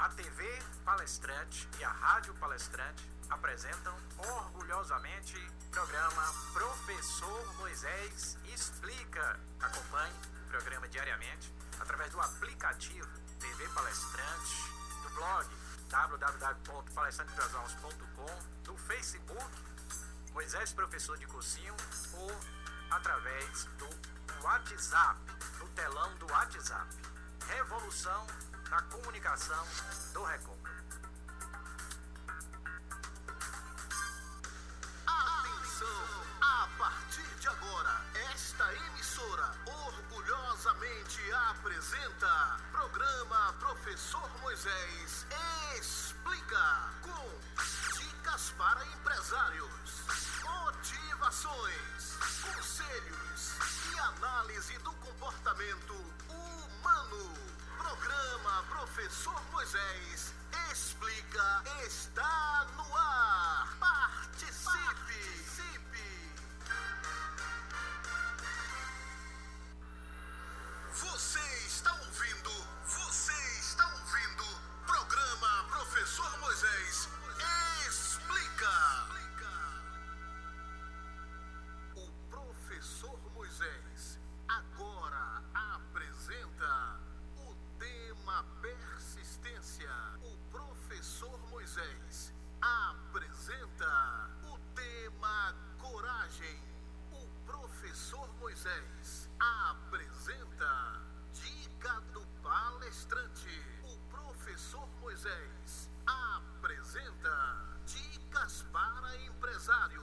A TV Palestrante e a Rádio Palestrante apresentam orgulhosamente o programa Professor Moisés Explica. Acompanhe o programa diariamente através do aplicativo TV Palestrante, do blog www.palestrantebrasalmas.com, do Facebook Moisés Professor de Cursinho ou através do WhatsApp, no telão do WhatsApp. Revolução na comunicação do Record. Atenção! A partir de agora, esta emissora orgulhosamente apresenta programa Professor Moisés Explica, com dicas para empresários, motivações, conselhos e análise do comportamento humano. Programa Professor Moisés Explica está no ar. Participe! Você está ouvindo programa Professor Moisés Explica. O Professor Moisés agora apresenta o tema persistência. O Professor Moisés apresenta o tema coragem. O Professor Moisés apresenta dica do palestrante. O Professor Moisés apresenta dicas para empresários.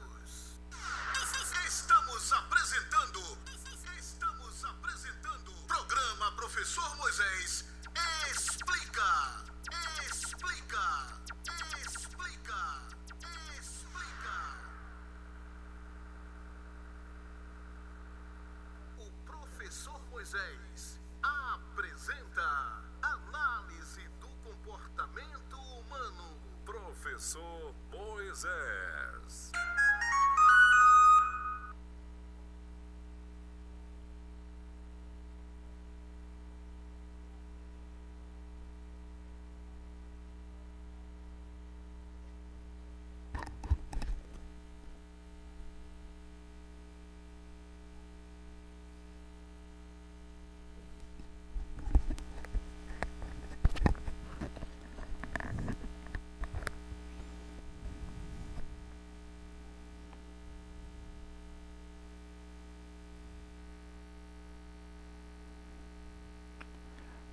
Estamos apresentando o programa Professor Moisés Explica. O Professor Moisés apresenta análise do comportamento humano. Professor Moisés.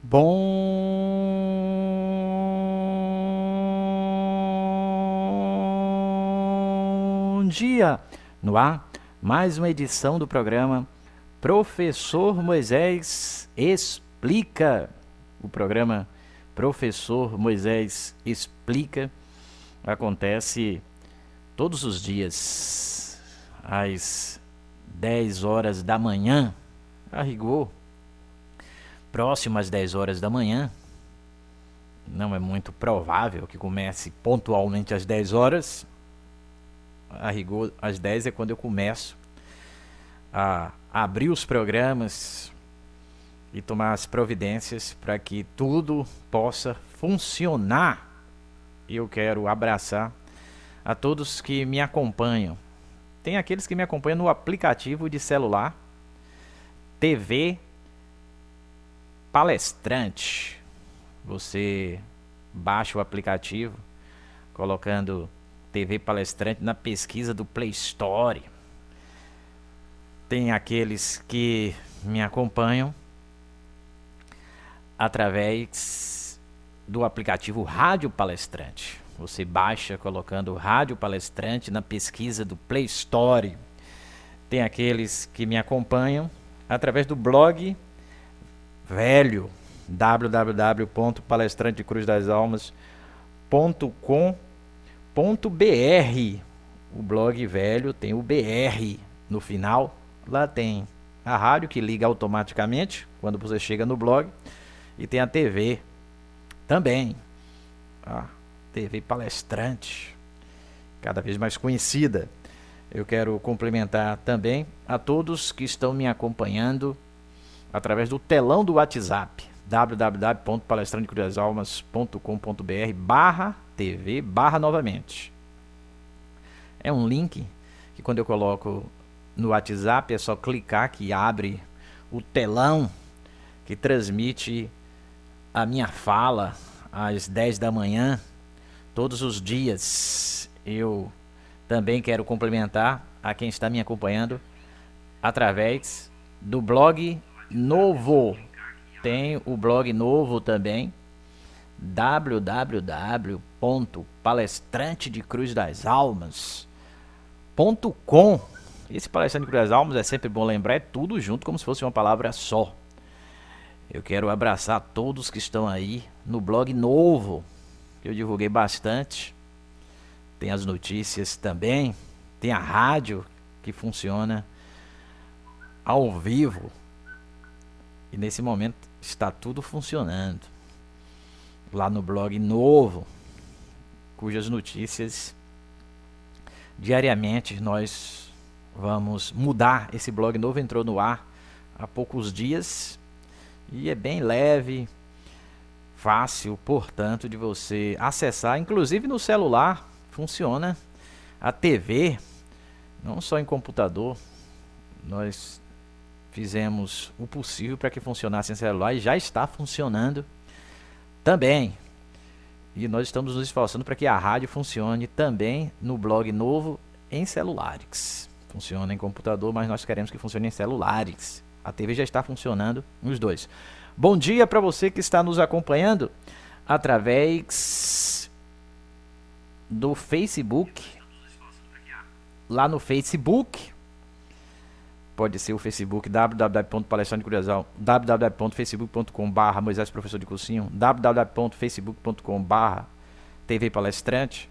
Bom dia! No ar, mais uma edição do programa Professor Moisés Explica. O programa Professor Moisés Explica acontece todos os dias, às 10 horas da manhã, a rigor. Próximo às 10 horas da manhã, não é muito provável que comece pontualmente às 10 horas, a rigor às 10 é quando eu começo a abrir os programas e tomar as providências para que tudo possa funcionar. Eu quero abraçar a todos que me acompanham. Tem aqueles que me acompanham no aplicativo de celular, TV Palestrante. Você baixa o aplicativo colocando TV Palestrante na pesquisa do Play Store. Tem aqueles que me acompanham através do aplicativo Rádio Palestrante. Você baixa colocando Rádio Palestrante na pesquisa do Play Store. Tem aqueles que me acompanham através do blog velho, www.palestranteCruzDasAlmas.com.br. O blog velho tem o BR no final. Lá tem a rádio que liga automaticamente quando você chega no blog, e tem a TV também, a TV Palestrante, cada vez mais conhecida. Eu quero cumprimentar também a todos que estão me acompanhando através do telão do WhatsApp, www.palestrantedecuidasalmas.com.br/tv/novamente. É um link que quando eu coloco no WhatsApp é só clicar que abre o telão que transmite a minha fala às 10 da manhã, todos os dias. Eu também quero complementar a quem está me acompanhando através do blog novo. Tem o blog novo também, www.palestrantedecruzdalmas.com. Esse Palestrante de Cruz das Almas é sempre bom lembrar, é tudo junto como se fosse uma palavra só. Eu quero abraçar todos que estão aí no blog novo, que eu divulguei bastante. Tem as notícias também, tem a rádio que funciona ao vivo. E nesse momento está tudo funcionando lá no blog novo, cujas notícias diariamente nós vamos mudar. Esse blog novo entrou no ar há poucos dias e é bem leve, fácil, portanto, de você acessar, inclusive no celular funciona. A TV, não só em computador, nós fizemos o possível para que funcionasse em celular e já está funcionando também. E nós estamos nos esforçando para que a rádio funcione também no blog novo em celulares. Funciona em computador, mas nós queremos que funcione em celulares. A TV já está funcionando nos dois. Bom dia para você que está nos acompanhando através do Facebook. Lá no Facebook, pode ser o Facebook www.palestrantedecruzdalmas, Professor de Cursinho, www.facebook.com/TV Palestrante.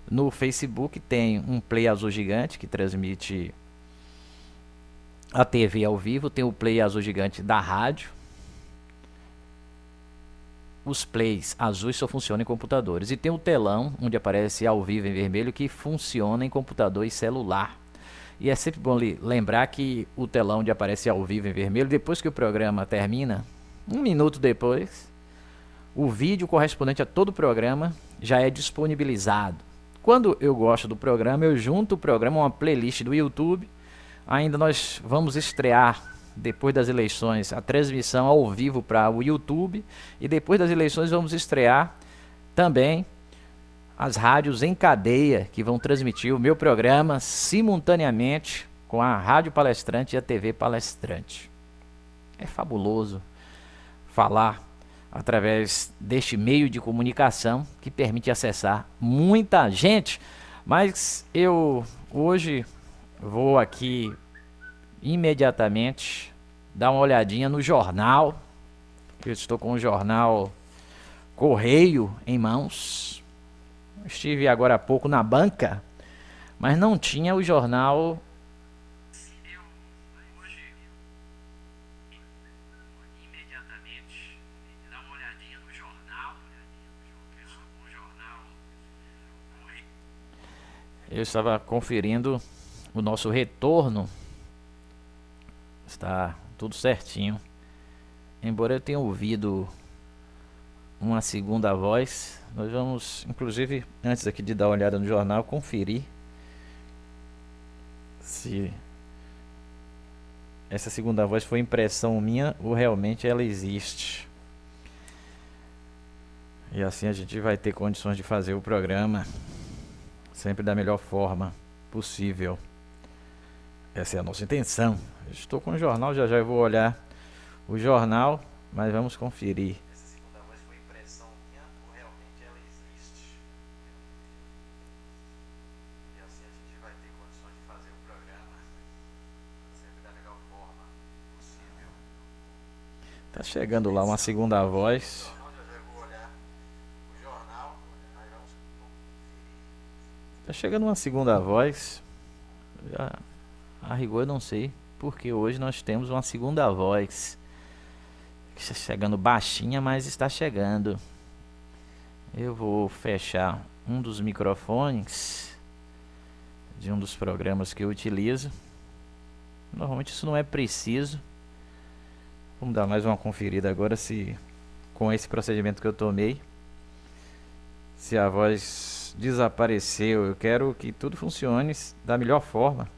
No Facebook tem um play azul gigante que transmite a TV ao vivo, tem o play azul gigante da rádio. Os plays azuis só funcionam em computadores. E tem o telão, onde aparece ao vivo em vermelho, que funciona em computador e celular. E é sempre bom lembrar que o telão onde aparece ao vivo em vermelho, depois que o programa termina, 1 minuto depois, o vídeo correspondente a todo o programa já é disponibilizado. Quando eu gosto do programa, eu junto o programa a uma playlist do YouTube. Ainda nós vamos estrear, depois das eleições, a transmissão ao vivo para o YouTube. E depois das eleições vamos estrear também as rádios em cadeia, que vão transmitir o meu programa simultaneamente com a Rádio Palestrante e a TV Palestrante. É fabuloso falar através deste meio de comunicação que permite acessar muita gente. Mas eu hoje vou aqui imediatamente dar uma olhadinha no jornal. Eu estou com o jornal Correio em mãos. Estive agora há pouco na banca, mas não tinha o jornal. Eu hoje imediatamente dar uma olhadinha no jornal. Eu estava conferindo o nosso retorno. Está tudo certinho. Embora eu tenha ouvido uma segunda voz, nós vamos, inclusive, antes aqui de dar uma olhada no jornal, conferir se essa segunda voz foi impressão minha ou realmente ela existe. E assim a gente vai ter condições de fazer o programa sempre da melhor forma possível. Essa é a nossa intenção. Eu estou com o jornal, já eu vou olhar o jornal, mas vamos conferir. Essa segunda voz foi impressão minha ou realmente ela existe? E assim a gente vai ter condições de fazer o programa sempre da melhor forma possível. Tá chegando lá uma segunda voz. Tá chegando uma segunda voz. A rigor eu não sei, porque hoje nós temos uma segunda voz. Está chegando baixinha, mas está chegando. Eu vou fechar um dos microfones de um dos programas que eu utilizo. Normalmente isso não é preciso. Vamos dar mais uma conferida agora se com esse procedimento que eu tomei. Se a voz desapareceu, eu quero que tudo funcione da melhor forma.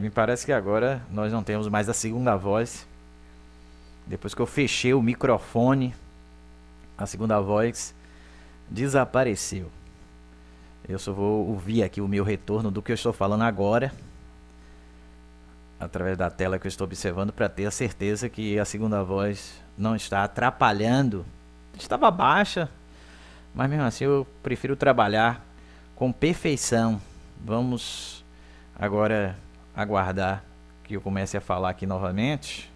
Me parece que agora nós não temos mais a segunda voz. Depois que eu fechei o microfone, a segunda voz desapareceu. Eu só vou ouvir aqui o meu retorno do que eu estou falando agora, através da tela que eu estou observando, para ter a certeza que a segunda voz não está atrapalhando. Estava baixa, mas mesmo assim eu prefiro trabalhar com perfeição. Vamos agora aguardar que eu comece a falar aqui novamente,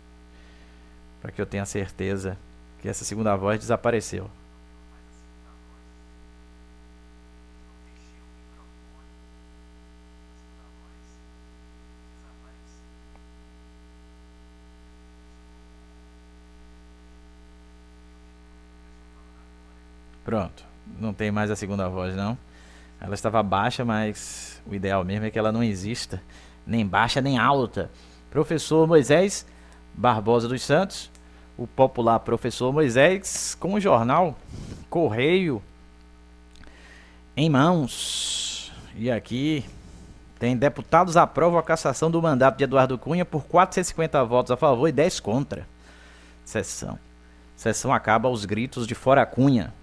para que eu tenha certeza que essa segunda voz desapareceu. Pronto, não tem mais a segunda voz não. Ela estava baixa, mas o ideal mesmo é que ela não exista, nem baixa nem alta. Professor Moisés Barbosa dos Santos, o popular professor Moisés, com o jornal Correio em mãos. E aqui tem: deputados aprovam a cassação do mandato de Eduardo Cunha por 450 votos a favor e 10 contra. Sessão acaba aos gritos de fora Cunha.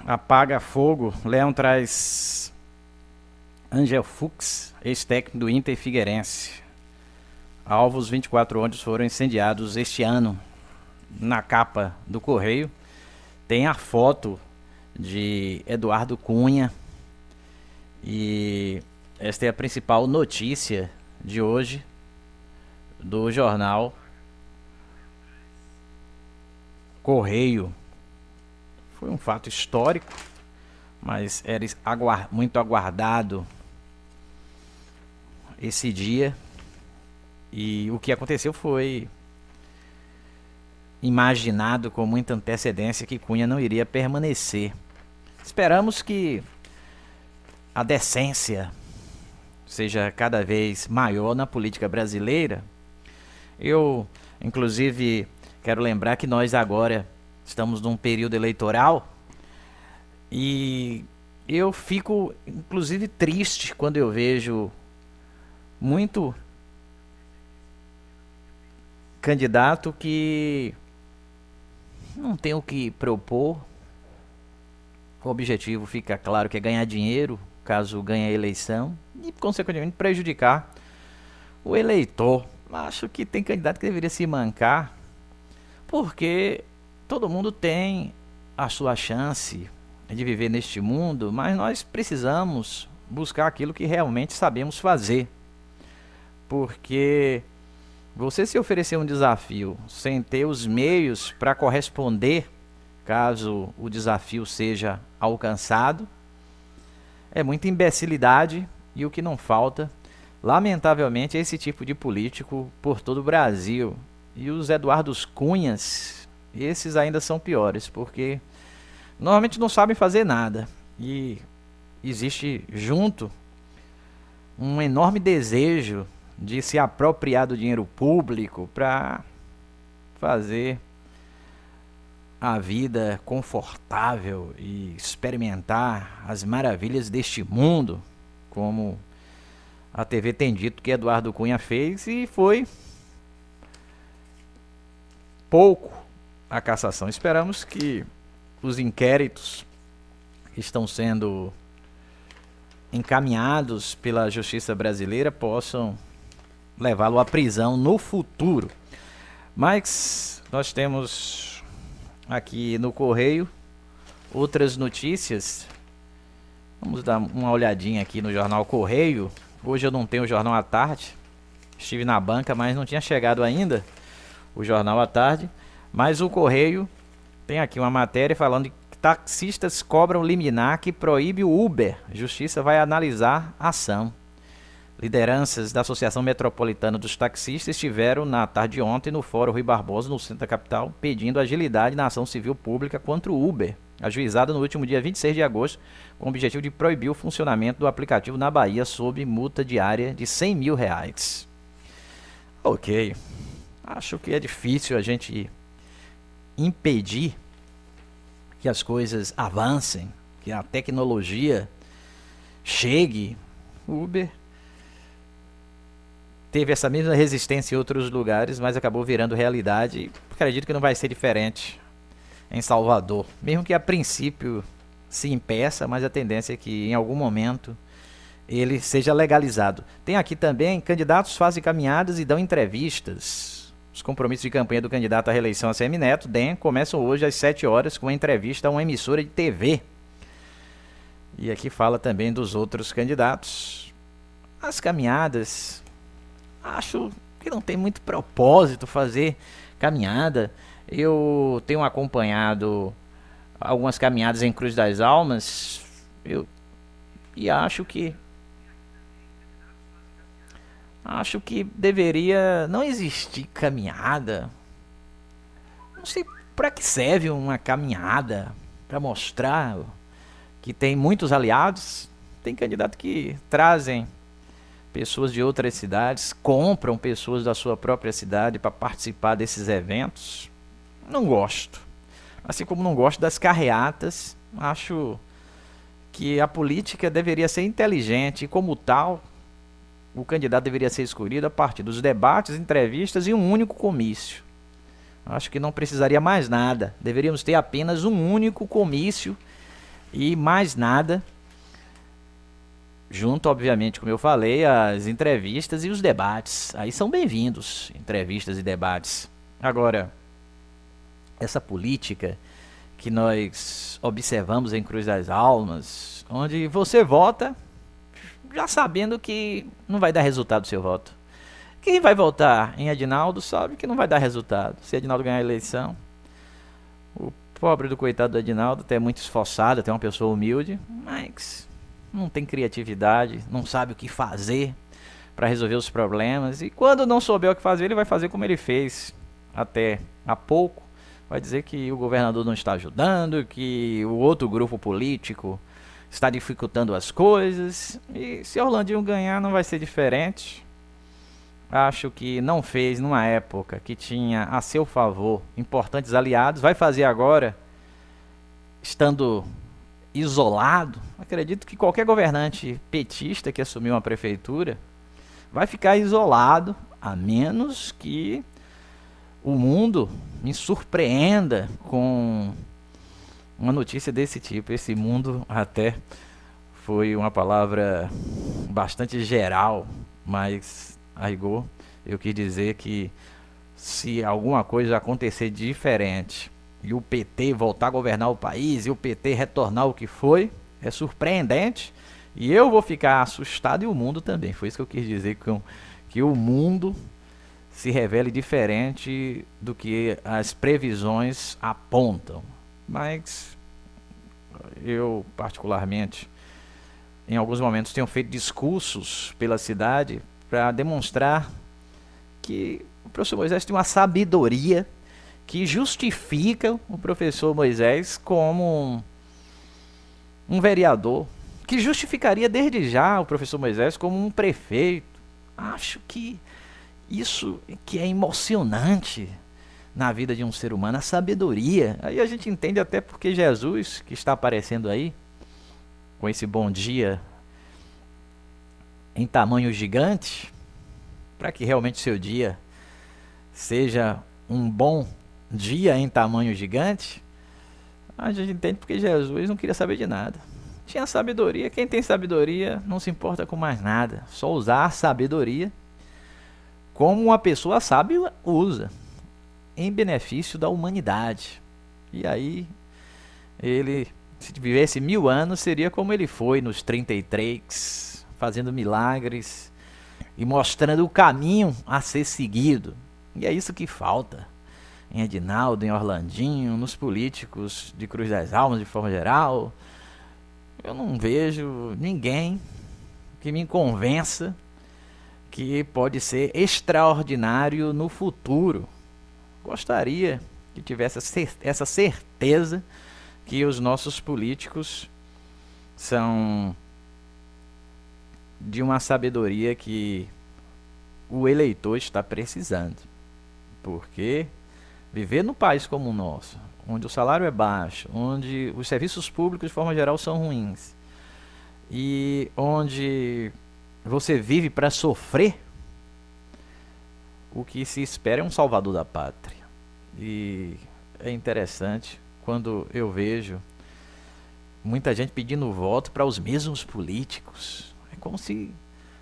Apaga fogo. Leão traz Angel Fux, ex-técnico do Inter e Figueirense. Alvos 24 ônibus foram incendiados este ano. Na capa do Correio tem a foto de Eduardo Cunha. E esta é a principal notícia de hoje do jornal Correio. Foi um fato histórico, mas era muito aguardado esse dia. E o que aconteceu foi imaginado com muita antecedência que Cunha não iria permanecer. Esperamos que a decência seja cada vez maior na política brasileira. Eu, inclusive, quero lembrar que nós agora estamos num período eleitoral e eu fico, inclusive, triste quando eu vejo muito candidato que não tem o que propor. O objetivo fica claro que é ganhar dinheiro, caso ganhe a eleição, e consequentemente prejudicar o eleitor. Acho que tem candidato que deveria se mancar, porque todo mundo tem a sua chance de viver neste mundo, mas nós precisamos buscar aquilo que realmente sabemos fazer. Porque você se oferecer um desafio sem ter os meios para corresponder, caso o desafio seja alcançado, é muita imbecilidade. E o que não falta, lamentavelmente, é esse tipo de político por todo o Brasil. E os Eduardos Cunhas, esses ainda são piores, porque normalmente não sabem fazer nada. E existe junto um enorme desejo de se apropriar do dinheiro público para fazer a vida confortável e experimentar as maravilhas deste mundo, como a TV tem dito que Eduardo Cunha fez. E foi pouco a cassação. Esperamos que os inquéritos que estão sendo encaminhados pela justiça brasileira possam levá-lo à prisão no futuro. Mas nós temos aqui no Correio outras notícias. Vamos dar uma olhadinha aqui no jornal Correio. Hoje eu não tenho o jornal à tarde. Estive na banca, mas não tinha chegado ainda o jornal à tarde. Mas o Correio tem aqui uma matéria falando que taxistas cobram liminar que proíbe o Uber. Justiça vai analisar a ação. Lideranças da Associação Metropolitana dos Taxistas estiveram na tarde de ontem no Fórum Rui Barbosa, no centro da capital, pedindo agilidade na ação civil pública contra o Uber, ajuizada no último dia 26 de agosto, com o objetivo de proibir o funcionamento do aplicativo na Bahia sob multa diária de R$100 mil. Ok, acho que é difícil a gente impedir que as coisas avancem, que a tecnologia chegue. O Uber teve essa mesma resistência em outros lugares, mas acabou virando realidade. Acredito que não vai ser diferente em Salvador, mesmo que a princípio se impeça, mas a tendência é que em algum momento ele seja legalizado. Tem aqui também: candidatos fazem caminhadas e dão entrevistas. Os compromissos de campanha do candidato à reeleição ACM Neto, DEM, começam hoje às 7 horas com uma entrevista a uma emissora de TV. E aqui fala também dos outros candidatos. As caminhadas, acho que não tem muito propósito fazer caminhada. Eu tenho acompanhado algumas caminhadas em Cruz das Almas e acho que deveria não existir caminhada. Não sei para que serve uma caminhada, para mostrar que tem muitos aliados. Tem candidato que trazem pessoas de outras cidades, compram pessoas da sua própria cidade para participar desses eventos. Não gosto. Assim como não gosto das carreatas. Acho que a política deveria ser inteligente e, como tal, o candidato deveria ser escolhido a partir dos debates, entrevistas e um único comício. Acho que não precisaria mais nada. Deveríamos ter apenas um único comício e mais nada. Junto, obviamente, como eu falei, as entrevistas e os debates. Aí são bem-vindos, entrevistas e debates. Agora, essa política que nós observamos em Cruz das Almas, onde você vota já sabendo que não vai dar resultado o seu voto. Quem vai votar em Adinaldo sabe que não vai dar resultado. Se Adinaldo ganhar a eleição, o pobre do coitado do Adinaldo até é muito esforçado, até uma pessoa humilde, mas não tem criatividade, não sabe o que fazer para resolver os problemas. E quando não souber o que fazer, ele vai fazer como ele fez até há pouco. Vai dizer que o governador não está ajudando, que o outro grupo político está dificultando as coisas. E se Orlandinho ganhar, não vai ser diferente. Acho que não fez numa época que tinha a seu favor importantes aliados. Vai fazer agora, estando isolado. Acredito que qualquer governante petista que assumiu uma prefeitura vai ficar isolado, a menos que o mundo me surpreenda com uma notícia desse tipo. Esse mundo até foi uma palavra bastante geral, mas a rigor eu quis dizer que se alguma coisa acontecer diferente e o PT voltar a governar o país e o PT retornar ao que foi, é surpreendente e eu vou ficar assustado e o mundo também. Foi isso que eu quis dizer, que o mundo se revele diferente do que as previsões apontam. Mas eu, particularmente, em alguns momentos tenho feito discursos pela cidade para demonstrar que o professor Moisés tem uma sabedoria que justifica o professor Moisés como um vereador, que justificaria desde já o professor Moisés como um prefeito. Acho que isso que é emocionante na vida de um ser humano, a sabedoria. Aí a gente entende até porque Jesus, que está aparecendo aí, com esse bom dia em tamanho gigante, para que realmente seu dia seja um bom dia em tamanho gigante, a gente entende porque Jesus não queria saber de nada. Tinha sabedoria. Quem tem sabedoria não se importa com mais nada, só usar a sabedoria como uma pessoa sábia usa. em benefício da humanidade. E aí, ele, se vivesse 1000 anos, seria como ele foi nos 33, fazendo milagres e mostrando o caminho a ser seguido. E é isso que falta em Edinaldo, em Orlandinho, nos políticos de Cruz das Almas de forma geral. Eu não vejo ninguém que me convença que pode ser extraordinário no futuro. Gostaria que tivesse essa certeza que os nossos políticos são de uma sabedoria que o eleitor está precisando. Porque viver num país como o nosso, onde o salário é baixo, onde os serviços públicos de forma geral são ruins, e onde você vive para sofrer, o que se espera é um salvador da pátria. E é interessante quando eu vejo muita gente pedindo voto para os mesmos políticos. É como se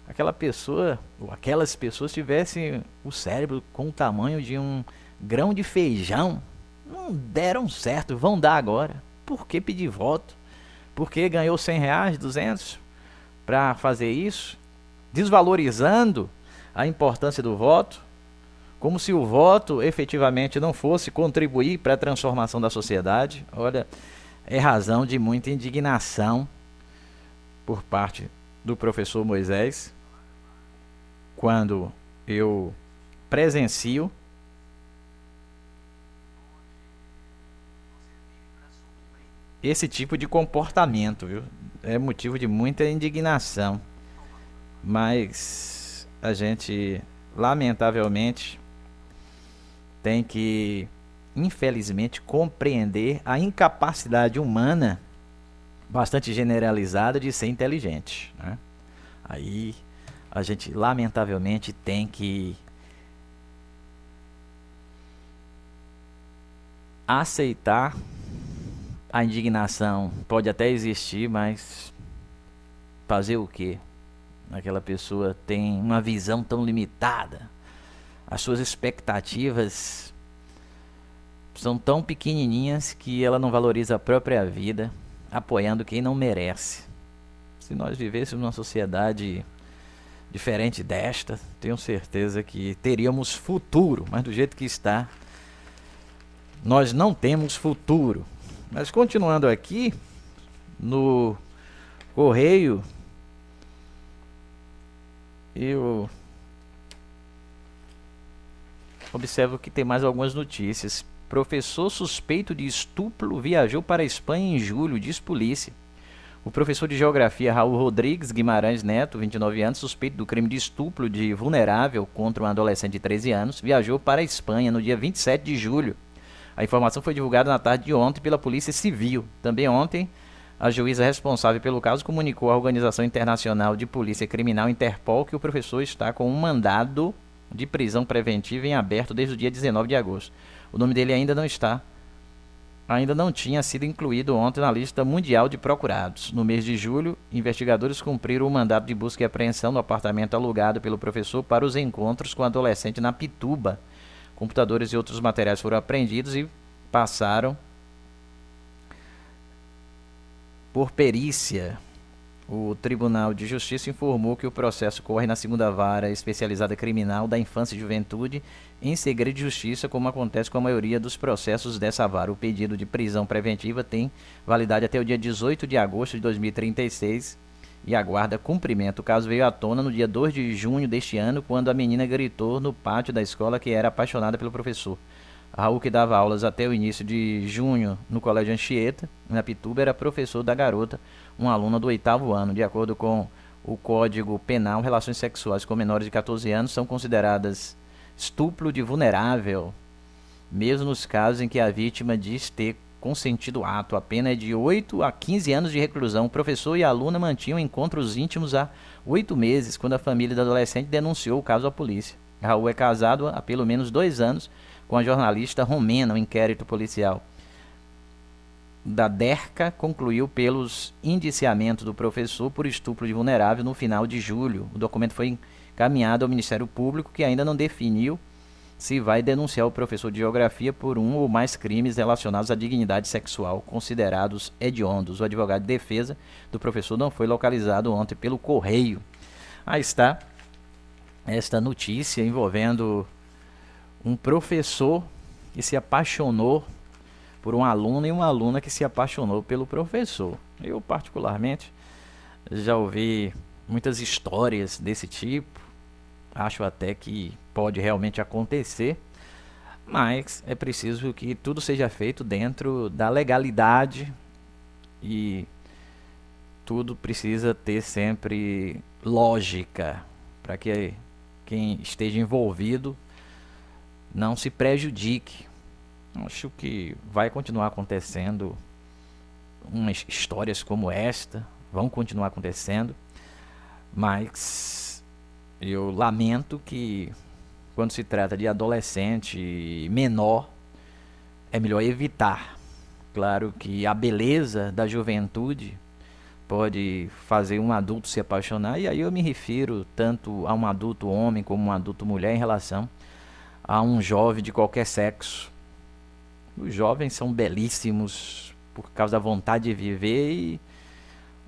aquela pessoa ou aquelas pessoas tivessem o cérebro com o tamanho de um grão de feijão. Não deram certo, vão dar agora. Por que pedir voto? Porque ganhou R$100, 200 para fazer isso, desvalorizando a importância do voto, como se o voto efetivamente não fosse contribuir para a transformação da sociedade. Olha, é razão de muita indignação por parte do professor Moisés quando eu presencio esse tipo de comportamento, viu? É motivo de muita indignação. Mas a gente, lamentavelmente, tem que, infelizmente, compreender a incapacidade humana bastante generalizada de ser inteligente, né? Aí a gente, lamentavelmente, tem que aceitar a indignação. Pode até existir, mas fazer o quê? Aquela pessoa tem uma visão tão limitada, as suas expectativas são tão pequenininhas que ela não valoriza a própria vida, apoiando quem não merece. Se nós vivêssemos numa sociedade diferente desta, tenho certeza que teríamos futuro, mas do jeito que está, nós não temos futuro. Mas continuando aqui, no Correio, eu observo que tem mais algumas notícias. Professor suspeito de estupro viajou para a Espanha em julho, diz polícia. O professor de Geografia Raul Rodrigues Guimarães Neto, 29 anos, suspeito do crime de estupro de vulnerável contra um adolescente de 13 anos, viajou para a Espanha no dia 27 de julho. A informação foi divulgada na tarde de ontem pela Polícia Civil. Também ontem, a juíza responsável pelo caso comunicou à Organização Internacional de Polícia Criminal Interpol que o professor está com um mandado de prisão preventiva em aberto desde o dia 19 de agosto. O nome dele ainda não tinha sido incluído ontem na lista mundial de procurados. No mês de julho, investigadores cumpriram o mandado de busca e apreensão no apartamento alugado pelo professor para os encontros com o adolescente na Pituba. Computadores e outros materiais foram apreendidos e passaram por perícia. O Tribunal de Justiça informou que o processo corre na 2ª Vara Especializada Criminal da Infância e Juventude em segredo de justiça, como acontece com a maioria dos processos dessa vara. O pedido de prisão preventiva tem validade até o dia 18 de agosto de 2036 e aguarda cumprimento. O caso veio à tona no dia 2 de junho deste ano, quando a menina gritou no pátio da escola que era apaixonada pelo professor. Raul, que dava aulas até o início de junho no Colégio Anchieta, na Pituba, era professor da garota, uma aluna do 8º ano. De acordo com o Código Penal, relações sexuais com menores de 14 anos são consideradas estupro de vulnerável, mesmo nos casos em que a vítima diz ter consentido o ato. A pena é de 8 a 15 anos de reclusão. O professor e a aluna mantinham encontros íntimos há 8 meses, quando a família da adolescente denunciou o caso à polícia. Raul é casado há pelo menos 2 anos com a jornalista romena. O inquérito policial da DERCA concluiu pelos indiciamentos do professor por estupro de vulnerável no final de julho. O documento foi encaminhado ao Ministério Público, que ainda não definiu se vai denunciar o professor de geografia por um ou mais crimes relacionados à dignidade sexual, considerados hediondos. O advogado de defesa do professor não foi localizado ontem pelo correio. Aí está esta notícia envolvendo um professor que se apaixonou por um aluno e uma aluna que se apaixonou pelo professor. Eu, particularmente, já ouvi muitas histórias desse tipo. Acho até que pode realmente acontecer, mas é preciso que tudo seja feito dentro da legalidade e tudo precisa ter sempre lógica para que quem esteja envolvido não se prejudique. Acho que vai continuar acontecendo umas histórias como esta, vão continuar acontecendo, mas eu lamento que, quando se trata de adolescente menor, é melhor evitar. Claro que a beleza da juventude pode fazer um adulto se apaixonar, e aí eu me refiro tanto a um adulto homem como um adulto mulher em relação a um jovem de qualquer sexo. Os jovens são belíssimos por causa da vontade de viver e,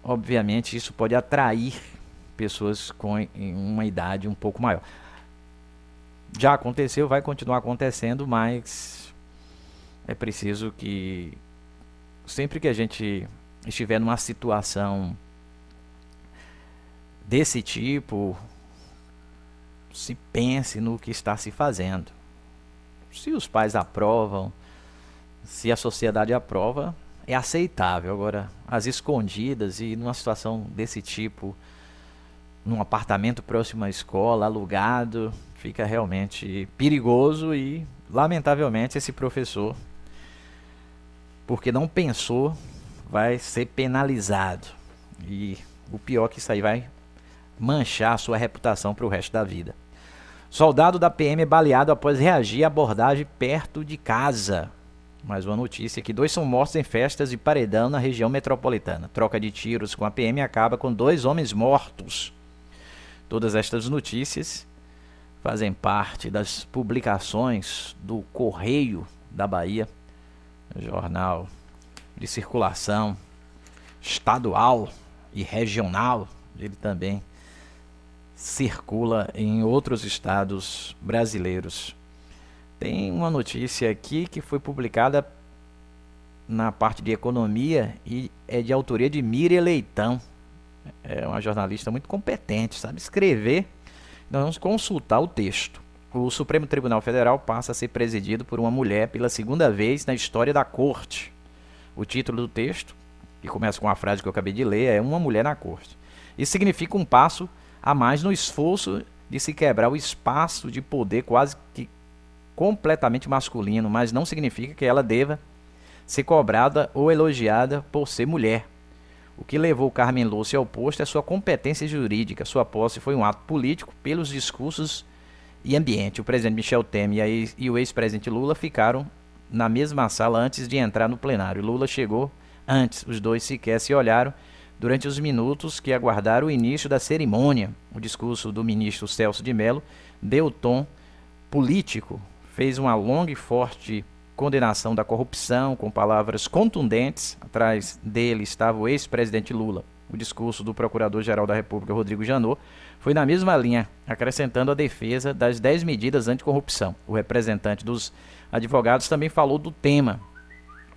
obviamente, isso pode atrair pessoas com uma idade um pouco maior. Já aconteceu, vai continuar acontecendo, mas é preciso que sempre que a gente estiver numa situação desse tipo, se pense no que está se fazendo. Se os pais aprovam, se a sociedade aprova, é aceitável. Agora, às escondidas e numa situação desse tipo, num apartamento próximo à escola, alugado, fica realmente perigoso e, lamentavelmente, esse professor, porque não pensou, vai ser penalizado. E o pior é que isso aí vai manchar a sua reputação para o resto da vida. Soldado da PM é baleado após reagir à abordagem perto de casa. Mais uma notícia aqui: 2 são mortos em festas de paredão na região metropolitana. Troca de tiros com a PM acaba com 2 homens mortos. Todas estas notícias fazem parte das publicações do Correio da Bahia, jornal de circulação estadual e regional. Ele também circula em outros estados brasileiros. Tem uma notícia aqui que foi publicada na parte de economia e é de autoria de Miriam Leitão. É uma jornalista muito competente, sabe escrever. Nós vamos consultar o texto. O Supremo Tribunal Federal passa a ser presidido por uma mulher pela segunda vez na história da corte. O título do texto, que começa com a frase que eu acabei de ler, é Uma Mulher na Corte. Isso significa um passo a mais no esforço de se quebrar o espaço de poder quase que completamente masculino, mas não significa que ela deva ser cobrada ou elogiada por ser mulher. O que levou Carmen Lúcia ao posto é sua competência jurídica. Sua posse foi um ato político pelos discursos e ambiente. O presidente Michel Temer e o ex-presidente Lula ficaram na mesma sala antes de entrar no plenário. Lula chegou antes. Os dois sequer se olharam durante os minutos que aguardaram o início da cerimônia. O discurso do ministro Celso de Mello deu tom político, fez uma longa e forte condenação da corrupção, com palavras contundentes. Atrás dele estava o ex-presidente Lula. O discurso do Procurador-Geral da República, Rodrigo Janot, foi na mesma linha, acrescentando a defesa das 10 medidas anticorrupção. O representante dos advogados também falou do tema,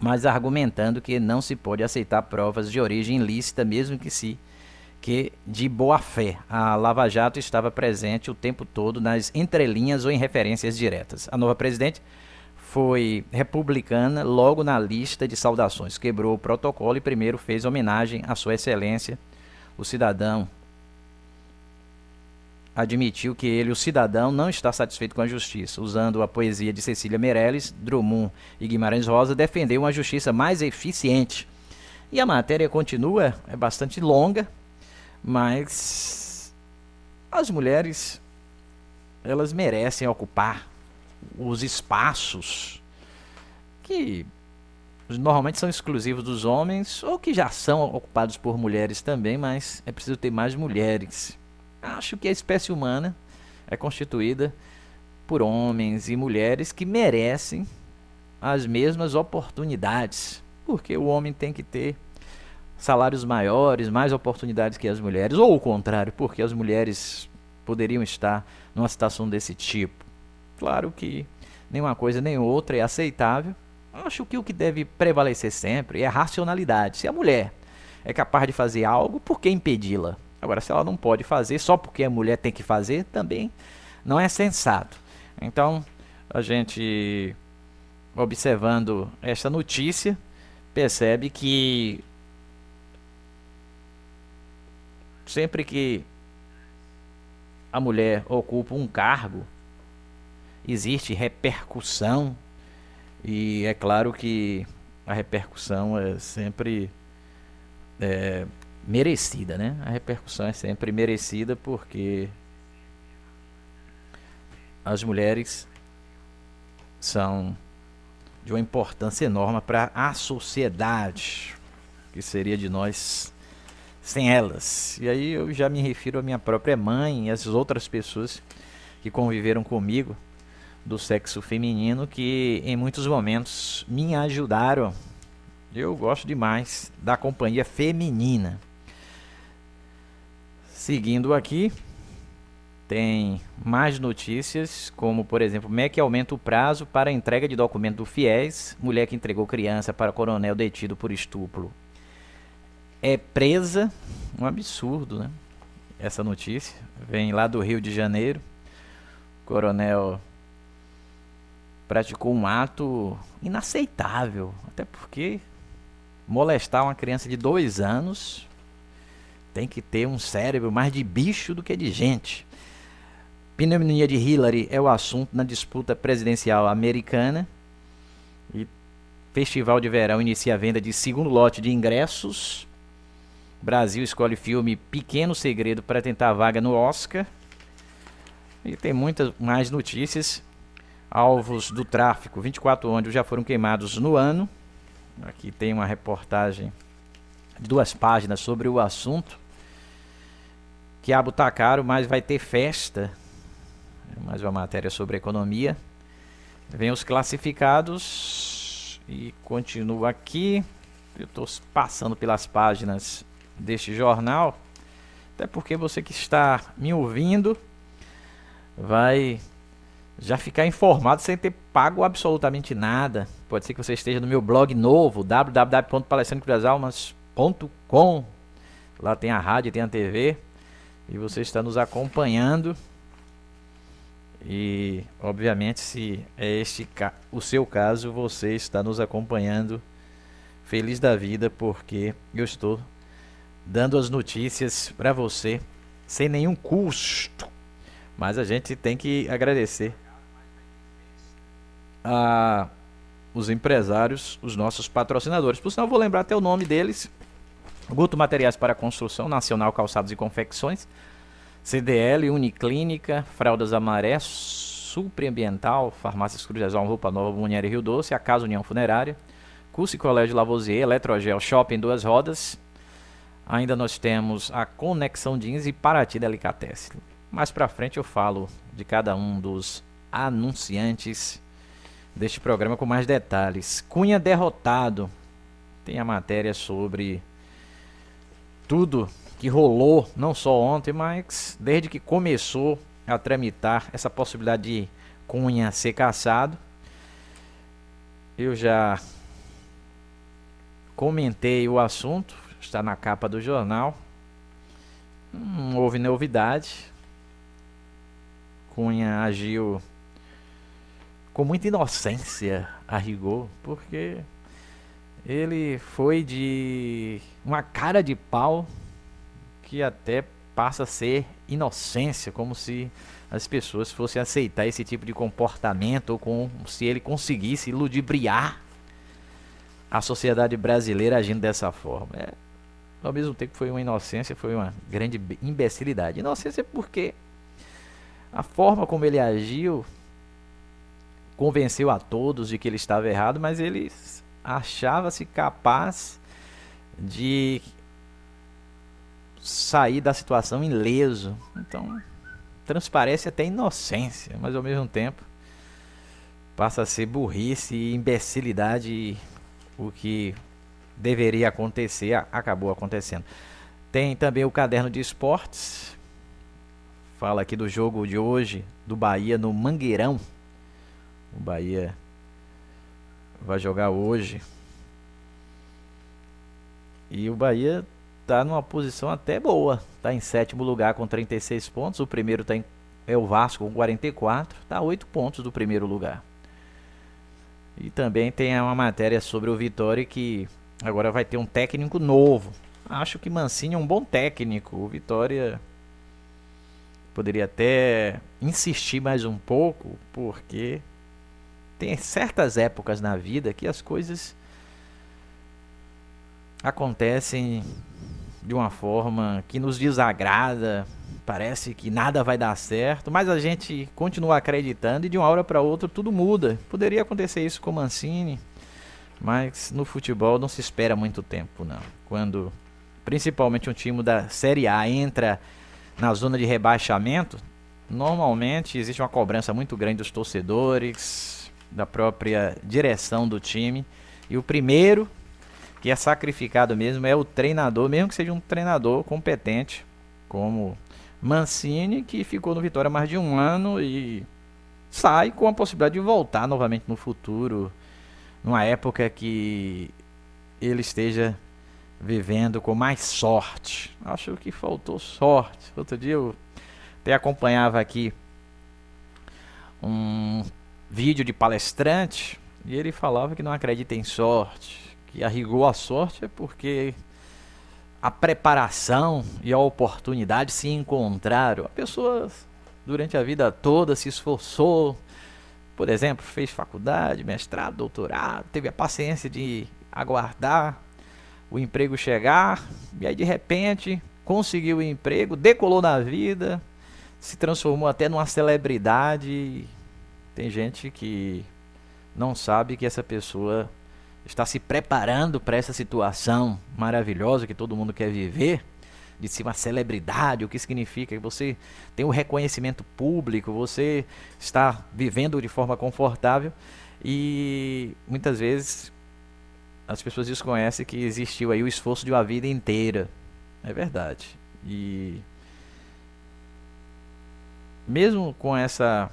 mas argumentando que não se pode aceitar provas de origem ilícita, mesmo que de boa fé. A Lava Jato estava presente o tempo todo nas entrelinhas ou em referências diretas. A nova presidente foi republicana logo na lista de saudações. Quebrou o protocolo e primeiro fez homenagem à sua excelência. O cidadão admitiu que ele, o cidadão, não está satisfeito com a justiça. Usando a poesia de Cecília Meirelles, Drummond e Guimarães Rosa, defendeu uma justiça mais eficiente. E a matéria continua, é bastante longa, mas as mulheres, elas merecem ocupar os espaços que normalmente são exclusivos dos homens ou que já são ocupados por mulheres também, mas é preciso ter mais mulheres. Acho que a espécie humana é constituída por homens e mulheres que merecem as mesmas oportunidades, porque o homem tem que ter salários maiores, mais oportunidades que as mulheres, ou o contrário, porque as mulheres poderiam estar numa situação desse tipo. Claro que nem uma coisa nem outra é aceitável. Acho que o que deve prevalecer sempre é a racionalidade. Se a mulher é capaz de fazer algo, por que impedi-la? Agora, se ela não pode fazer só porque a mulher tem que fazer, também não é sensato. Então, a gente, observando esta notícia, percebe que sempre que a mulher ocupa um cargo, existe repercussão, e é claro que a repercussão é sempre merecida, né? A repercussão é sempre merecida porque as mulheres são de uma importância enorme para a sociedade, que seria de nós sem elas. E aí eu já me refiro à minha própria mãe e às outras pessoas que conviveram comigo do sexo feminino, que em muitos momentos me ajudaram. Eu gosto demais da companhia feminina. Seguindo aqui, tem mais notícias, como por exemplo, MEC aumenta o prazo para a entrega de documento do FIES. Mulher que entregou criança para coronel detido por estupro é presa. Um absurdo, né? Essa notícia vem lá do Rio de Janeiro. O coronel praticou um ato inaceitável, até porque molestar uma criança de 2 anos tem que ter um cérebro mais de bicho do que de gente. Pneumonia de Hillary é o assunto na disputa presidencial americana. E Festival de Verão inicia a venda de segundo lote de ingressos. Brasil escolhe filme Pequeno Segredo para tentar a vaga no Oscar. E tem muitas mais notícias. Alvos do tráfico, 24 ônibus já foram queimados no ano. Aqui tem uma reportagem de 2 páginas sobre o assunto. Quiabo tá caro, mas vai ter festa. Mais uma matéria sobre economia. Vem os classificados e continua aqui. Eu estou passando pelas páginas deste jornal, até porque você que está me ouvindo vai já ficar informado sem ter pago absolutamente nada. Pode ser que você esteja no meu blog novo, www.palestrandopelas.com. Lá tem a rádio, tem a TV, e você está nos acompanhando. E obviamente, se é o seu caso, você está nos acompanhando feliz da vida, porque eu estou dando as notícias para você sem nenhum custo. Mas a gente tem que agradecer a os empresários, os nossos patrocinadores. Por sinal, eu vou lembrar até o nome deles: Guto Materiais para Construção, Nacional Calçados e Confecções, CDL, Uniclínica, Fraldas Amaré, Supriambiental, Farmácias Cruzezão, Roupa Nova, Munieri Rio Doce, a Casa União Funerária, Curso e Colégio Lavoisier, Eletrogel, Shopping Duas Rodas. Ainda nós temos a Conexão Jeans e Paraty Delicatessen. Mais pra frente eu falo de cada um dos anunciantes deste programa com mais detalhes. Cunha derrotado. Tem a matéria sobre tudo que rolou, não só ontem, mas desde que começou a tramitar essa possibilidade de Cunha ser cassado. Eu já comentei o assunto, está na capa do jornal. Não houve novidade. Cunha agiu com muita inocência, a rigor, porque ele foi de uma cara de pau que até passa a ser inocência, como se as pessoas fossem aceitar esse tipo de comportamento, ou como se ele conseguisse ludibriar a sociedade brasileira agindo dessa forma. Ao mesmo tempo foi uma inocência, foi uma grande imbecilidade. Inocência porque a forma como ele agiu convenceu a todos de que ele estava errado, mas ele achava-se capaz de sair da situação ileso. Então, transparece até inocência, mas ao mesmo tempo passa a ser burrice e imbecilidade. O que deveria acontecer acabou acontecendo. Tem também o caderno de esportes. Fala aqui do jogo de hoje do Bahia no Mangueirão. O Bahia vai jogar hoje. E o Bahia está numa posição até boa. Está em 7º lugar com 36 pontos. O primeiro é o Vasco com 44. Está a 8 pontos do primeiro lugar. E também tem uma matéria sobre o Vitória, que agora vai ter um técnico novo. Acho que Mancini é um bom técnico. O Vitória poderia até insistir mais um pouco, porque tem certas épocas na vida que as coisas acontecem de uma forma que nos desagrada. Parece que nada vai dar certo, mas a gente continua acreditando e de uma hora para outra tudo muda. Poderia acontecer isso com o Mancini, mas no futebol não se espera muito tempo, não. Quando principalmente um time da Série A entra na zona de rebaixamento, normalmente existe uma cobrança muito grande dos torcedores, da própria direção do time, e o primeiro que é sacrificado mesmo é o treinador, mesmo que seja um treinador competente, como Mancini, que ficou no Vitória mais de um ano e sai com a possibilidade de voltar novamente no futuro, numa época que ele esteja vivendo com mais sorte. Acho que faltou sorte. Outro dia eu até acompanhava aqui um vídeo de palestrante e ele falava que não acredita em sorte, que a rigor a sorte é porque a preparação e a oportunidade se encontraram. A pessoa durante a vida toda se esforçou, por exemplo, fez faculdade, mestrado, doutorado, teve a paciência de aguardar o emprego chegar, e aí de repente conseguiu o emprego, decolou na vida, se transformou até numa celebridade. Tem gente que não sabe que essa pessoa está se preparando para essa situação maravilhosa que todo mundo quer viver, de ser uma celebridade. O que significa que você tem o reconhecimento público, você está vivendo de forma confortável, e muitas vezes as pessoas desconhecem que existiu aí o esforço de uma vida inteira. É verdade. E mesmo com essa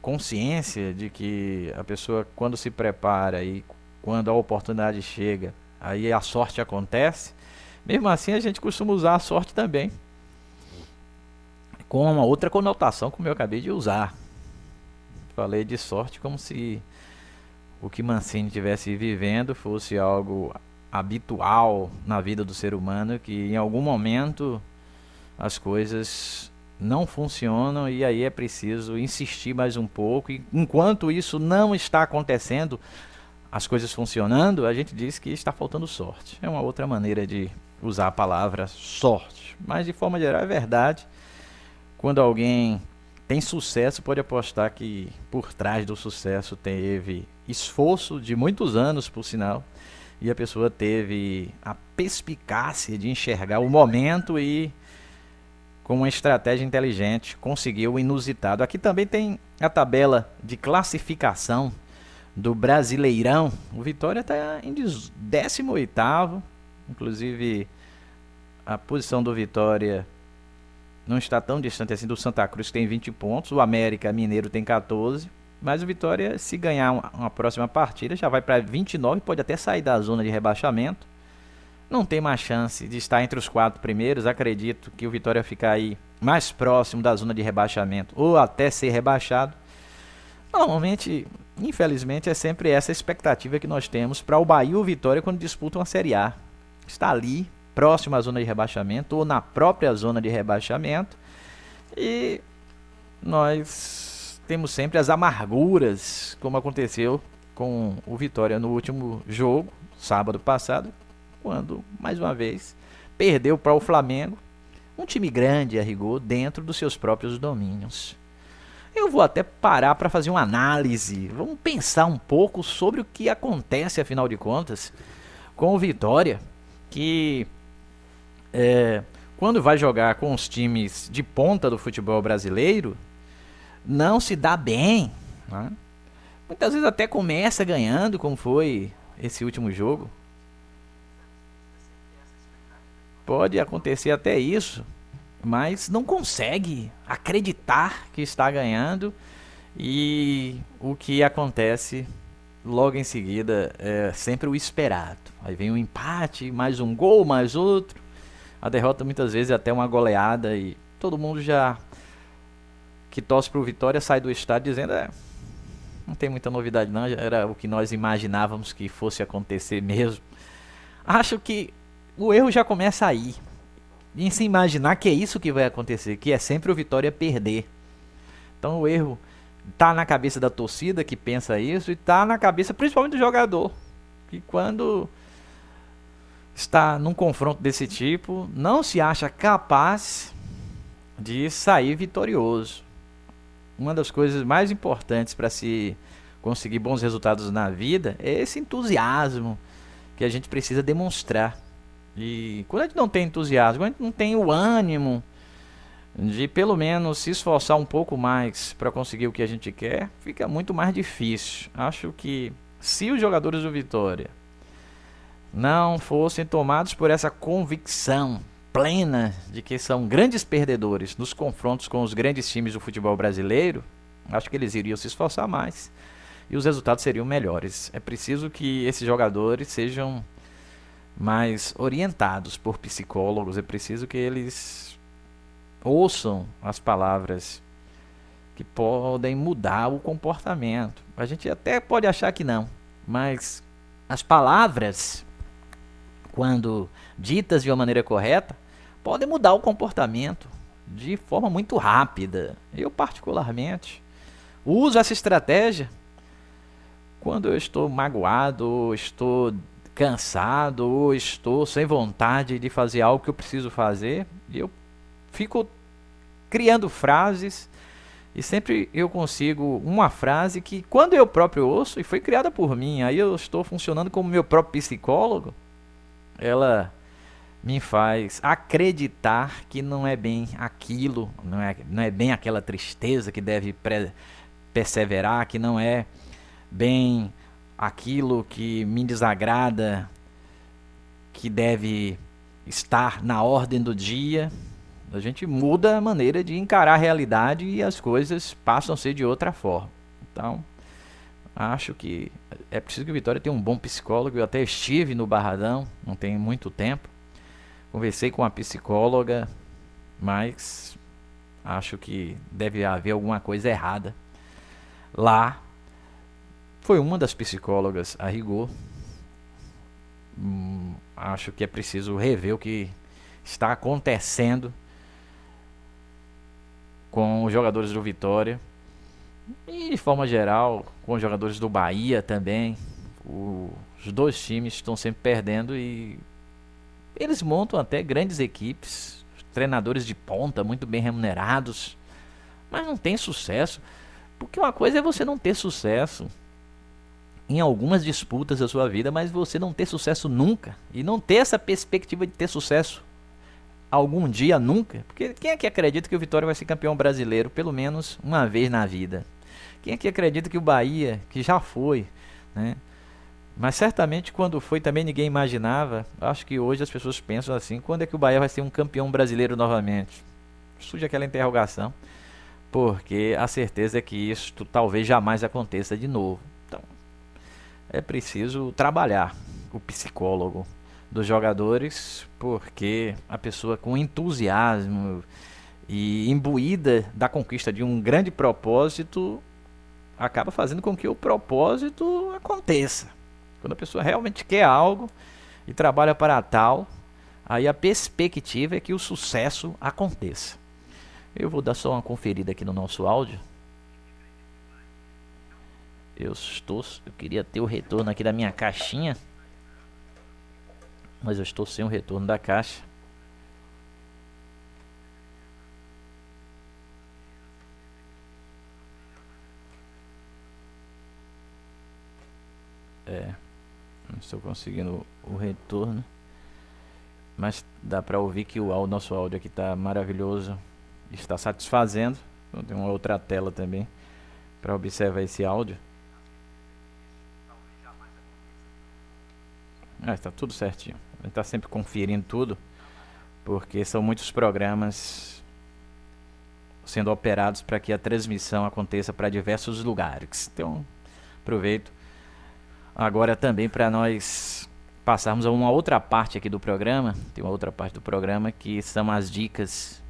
consciência de que a pessoa, quando se prepara e quando a oportunidade chega, aí a sorte acontece, mesmo assim a gente costuma usar a sorte também com uma outra conotação, como eu acabei de usar. Falei de sorte como se o que Mancini estivesse vivendo fosse algo habitual na vida do ser humano, que em algum momento as coisas não funcionam e aí é preciso insistir mais um pouco, e enquanto isso não está acontecendo, as coisas funcionando, a gente diz que está faltando sorte. É uma outra maneira de usar a palavra sorte, mas de forma geral é verdade. Quando alguém tem sucesso, pode apostar que por trás do sucesso teve esforço de muitos anos, por sinal, e a pessoa teve a perspicácia de enxergar o momento e, com uma estratégia inteligente, conseguiu o inusitado. Aqui também tem a tabela de classificação do Brasileirão. O Vitória está em 18º, inclusive a posição do Vitória não está tão distante assim do Santa Cruz, que tem 20 pontos, o América Mineiro tem 14, mas o Vitória, se ganhar uma próxima partida, já vai para 29, pode até sair da zona de rebaixamento. Não tem mais chance de estar entre os 4 primeiros. Acredito que o Vitória ficar aí mais próximo da zona de rebaixamento ou até ser rebaixado. Normalmente, infelizmente, é sempre essa expectativa que nós temos para o Bahia e o Vitória quando disputam a Série A. Está ali, próximo à zona de rebaixamento ou na própria zona de rebaixamento. E nós temos sempre as amarguras, como aconteceu com o Vitória no último jogo, sábado passado, quando, mais uma vez, perdeu para o Flamengo, um time grande a rigor, dentro dos seus próprios domínios. Eu vou até parar para fazer uma análise, vamos pensar um pouco sobre o que acontece, afinal de contas, com o Vitória, que quando vai jogar com os times de ponta do futebol brasileiro, não se dá bem, né? Muitas vezes até começa ganhando, como foi esse último jogo. Pode acontecer até isso, mas não consegue acreditar que está ganhando, e o que acontece logo em seguida é sempre o esperado. Aí vem um empate, mais um gol, mais outro. A derrota muitas vezes é até uma goleada, e todo mundo já que torce pro Vitória sai do estádio dizendo: não tem muita novidade não, já era o que nós imaginávamos que fosse acontecer mesmo. Acho que o erro já começa aí, em se imaginar que é isso que vai acontecer, que é sempre o Vitória perder. Então o erro tá na cabeça da torcida que pensa isso, e tá na cabeça principalmente do jogador, que quando está num confronto desse tipo, não se acha capaz de sair vitorioso. Uma das coisas mais importantes para se conseguir bons resultados na vida é esse entusiasmo que a gente precisa demonstrar. E quando a gente não tem entusiasmo, quando a gente não tem o ânimo de pelo menos se esforçar um pouco mais para conseguir o que a gente quer, fica muito mais difícil. Acho que se os jogadores do Vitória não fossem tomados por essa convicção plena de que são grandes perdedores nos confrontos com os grandes times do futebol brasileiro, acho que eles iriam se esforçar mais e os resultados seriam melhores. É preciso que esses jogadores sejam mais orientados por psicólogos, é preciso que eles ouçam as palavras que podem mudar o comportamento. A gente até pode achar que não, mas as palavras, quando ditas de uma maneira correta, podem mudar o comportamento de forma muito rápida. Eu particularmente uso essa estratégia quando eu estou magoado, ou estou cansado, ou estou sem vontade de fazer algo que eu preciso fazer, e eu fico criando frases, e sempre eu consigo uma frase que quando eu próprio ouço, e foi criada por mim, aí eu estou funcionando como meu próprio psicólogo, ela me faz acreditar que não é bem aquilo, não é bem aquela tristeza que deve perseverar, que não é bem aquilo que me desagrada, que deve estar na ordem do dia. A gente muda a maneira de encarar a realidade e as coisas passam a ser de outra forma. Então, acho que é preciso que o Vitória tenha um bom psicólogo. Eu até estive no Barradão, não tem muito tempo. Conversei com a psicóloga, mas acho que deve haver alguma coisa errada lá. Foi uma das psicólogas a rigor. Acho que é preciso rever o que está acontecendo com os jogadores do Vitória e, de forma geral, com os jogadores do Bahia também. Os dois times estão sempre perdendo e eles montam até grandes equipes, treinadores de ponta muito bem remunerados, mas não tem sucesso. Porque uma coisa é você não ter sucesso em algumas disputas da sua vida, mas você não ter sucesso nunca, e não ter essa perspectiva de ter sucesso algum dia nunca. Porque quem é que acredita que o Vitória vai ser campeão brasileiro pelo menos uma vez na vida? Quem é que acredita que o Bahia, que já foi, né? Mas certamente quando foi também ninguém imaginava. Acho que hoje as pessoas pensam assim: quando é que o Bahia vai ser um campeão brasileiro novamente? Surge aquela interrogação, porque a certeza é que isso talvez jamais aconteça de novo. Então é preciso trabalhar o psicólogo dos jogadores, porque a pessoa com entusiasmo e imbuída da conquista de um grande propósito acaba fazendo com que o propósito aconteça. Quando a pessoa realmente quer algo e trabalha para tal, aí a perspectiva é que o sucesso aconteça. Eu vou dar só uma conferida aqui no nosso áudio. Eu queria ter o retorno aqui da minha caixinha, mas eu estou sem o retorno da caixa. Não estou conseguindo o retorno. mas dá para ouvir que o nosso áudio aqui está maravilhoso, está satisfazendo. Então, tem uma outra tela também para observar esse áudio. Está tudo certinho. A gente está sempre conferindo tudo, porque são muitos programas sendo operados para que a transmissão aconteça para diversos lugares. Então, aproveito agora também para nós passarmos a uma outra parte aqui do programa. Tem uma outra parte do programa que são as dicas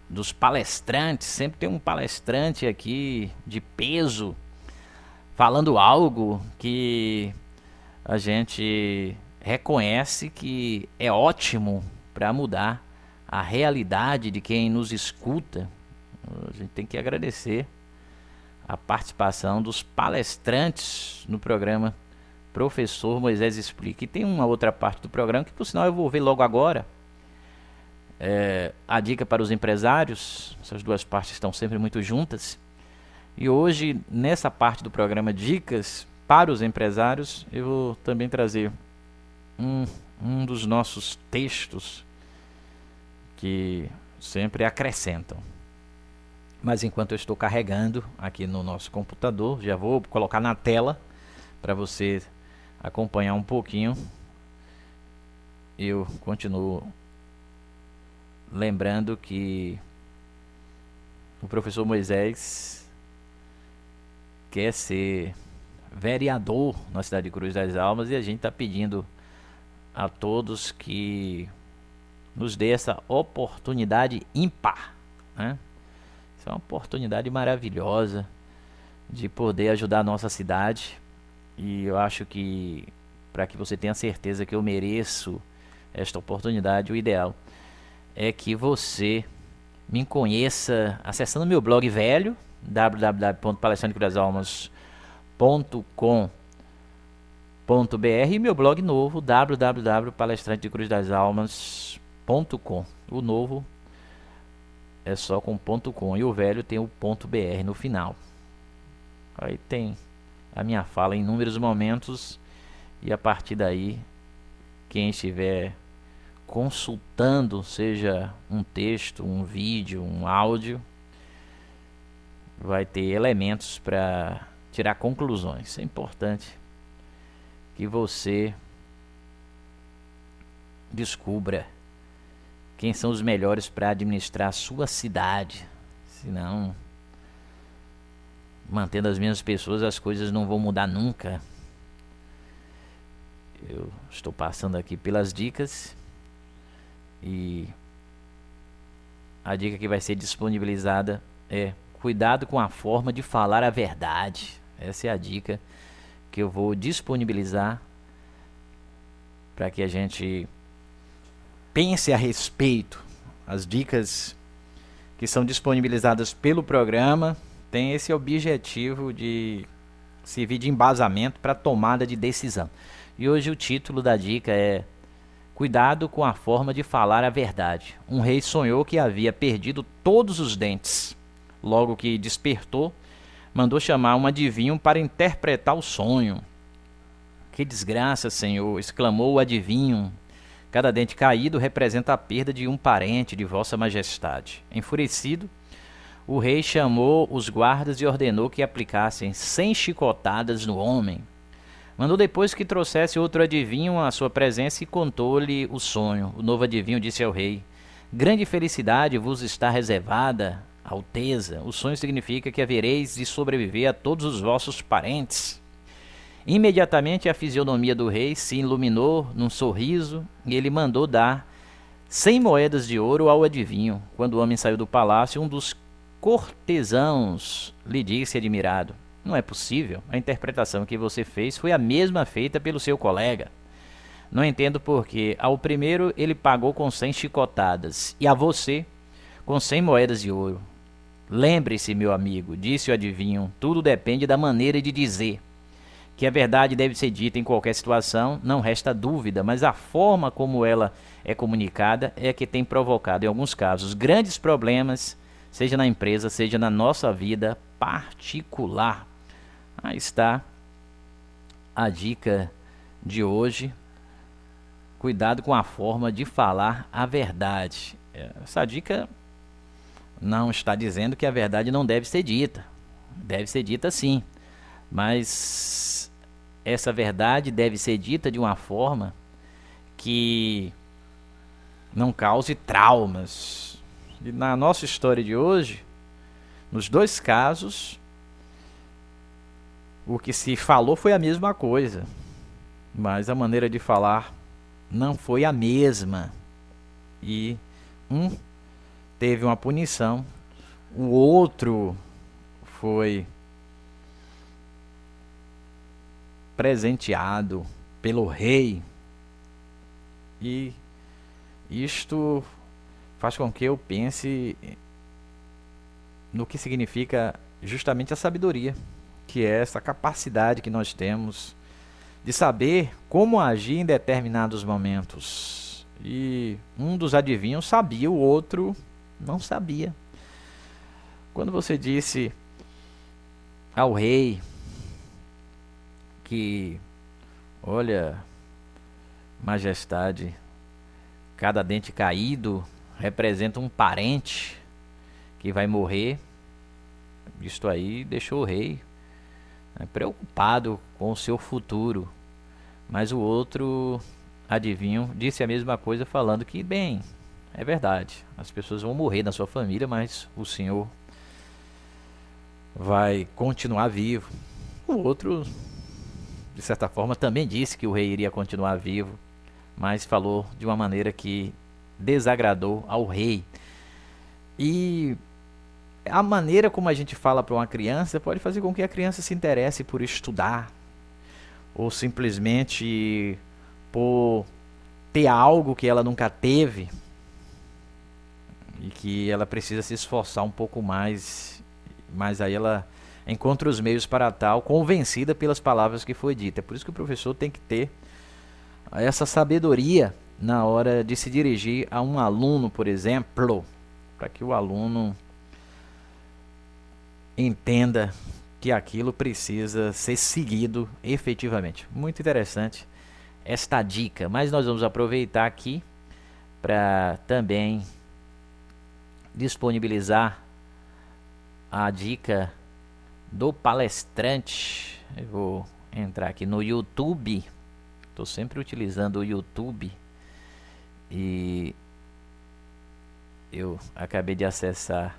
dos palestrantes. Sempre tem um palestrante aqui de peso falando algo que a gente reconhece que é ótimo para mudar a realidade de quem nos escuta. A gente tem que agradecer a participação dos palestrantes no programa Professor Moisés Explica. E tem uma outra parte do programa que, por sinal, eu vou ver logo agora. A dica para os empresários. Essas duas partes estão sempre muito juntas. E hoje, nessa parte do programa Dicas para os Empresários, eu vou também trazer um dos nossos textos que sempre acrescentam. Mas enquanto eu estou carregando aqui no nosso computador, já vou colocar na tela para você acompanhar um pouquinho. Eu continuo lembrando que o professor Moisés quer ser vereador na cidade de Cruz das Almas, e a gente está pedindo a todos que nos dê essa oportunidade ímpar, né? Isso é uma oportunidade maravilhosa de poder ajudar a nossa cidade. E eu acho que, para que você tenha certeza que eu mereço esta oportunidade, o ideal é que você me conheça acessando meu blog velho, www.palestrantecruzdalmas.com.br, e meu blog novo, www.palestrantecruzdalmas.com. O novo é só com .com e o velho tem o .br no final. Aí tem a minha fala em inúmeros momentos, e a partir daí, quem estiver consultando, seja um texto, um vídeo, um áudio, vai ter elementos para tirar conclusões. É importante que você descubra quem são os melhores para administrar a sua cidade. Senão, mantendo as mesmas pessoas, as coisas não vão mudar nunca. Eu estou passando aqui pelas dicas, e a dica que vai ser disponibilizada é: cuidado com a forma de falar a verdade. Essa é a dica que eu vou disponibilizar para que a gente pense a respeito. As dicas que são disponibilizadas pelo programa têm esse objetivo de servir de embasamento para a tomada de decisão. E hoje o título da dica é: cuidado com a forma de falar a verdade. Um rei sonhou que havia perdido todos os dentes. Logo que despertou, mandou chamar um adivinho para interpretar o sonho. Que desgraça, senhor! Exclamou o adivinho. Cada dente caído representa a perda de um parente de Vossa Majestade. Enfurecido, o rei chamou os guardas e ordenou que aplicassem 100 chicotadas no homem. Mandou depois que trouxesse outro adivinho à sua presença e contou-lhe o sonho. O novo adivinho disse ao rei: grande felicidade vos está reservada, Alteza. O sonho significa que havereis de sobreviver a todos os vossos parentes. Imediatamente a fisionomia do rei se iluminou num sorriso, e ele mandou dar 100 moedas de ouro ao adivinho. Quando o homem saiu do palácio, um dos cortesãos lhe disse admirado: não é possível, a interpretação que você fez foi a mesma feita pelo seu colega. Não entendo porque ao primeiro ele pagou com 100 chicotadas e a você com 100 moedas de ouro. Lembre-se, meu amigo, disse o adivinho, tudo depende da maneira de dizer. Que a verdade deve ser dita em qualquer situação, não resta dúvida, mas a forma como ela é comunicada é que tem provocado, em alguns casos, grandes problemas, seja na empresa, seja na nossa vida particular. Aí está a dica de hoje cuidado com a forma de falar a verdade. Essa dica não está dizendo que a verdade não deve ser dita. Deve ser dita sim, mas essa verdade deve ser dita de uma forma que não cause traumas. E na nossa história de hoje, nos dois casos, o que se falou foi a mesma coisa, mas a maneira de falar não foi a mesma. E um teve uma punição, o outro foi presenteado pelo rei. E isto faz com que eu pense no que significa justamente a sabedoria, que é essa capacidade que nós temos de saber como agir em determinados momentos. E um dos adivinhos sabia, o outro não sabia. Quando você disse ao rei que, olha, majestade, cada dente caído representa um parente que vai morrer, isto aí deixou o rei preocupado com o seu futuro. Mas o outro adivinho disse a mesma coisa, falando que, bem, é verdade, as pessoas vão morrer na sua família, mas o senhor vai continuar vivo. O outro, de certa forma, também disse que o rei iria continuar vivo, mas falou de uma maneira que desagradou ao rei. E a maneira como a gente fala para uma criança pode fazer com que a criança se interesse por estudar, ou simplesmente por ter algo que ela nunca teve e que ela precisa se esforçar um pouco mais, mas aí ela encontra os meios para tal, convencida pelas palavras que foi dita. É por isso que o professor tem que ter essa sabedoria na hora de se dirigir a um aluno, por exemplo, para que o aluno entenda que aquilo precisa ser seguido efetivamente. Muito interessante esta dica, mas nós vamos aproveitar aqui para também disponibilizar a dica do palestrante. Eu vou entrar aqui no YouTube, estou sempre utilizando o YouTube e eu acabei de acessar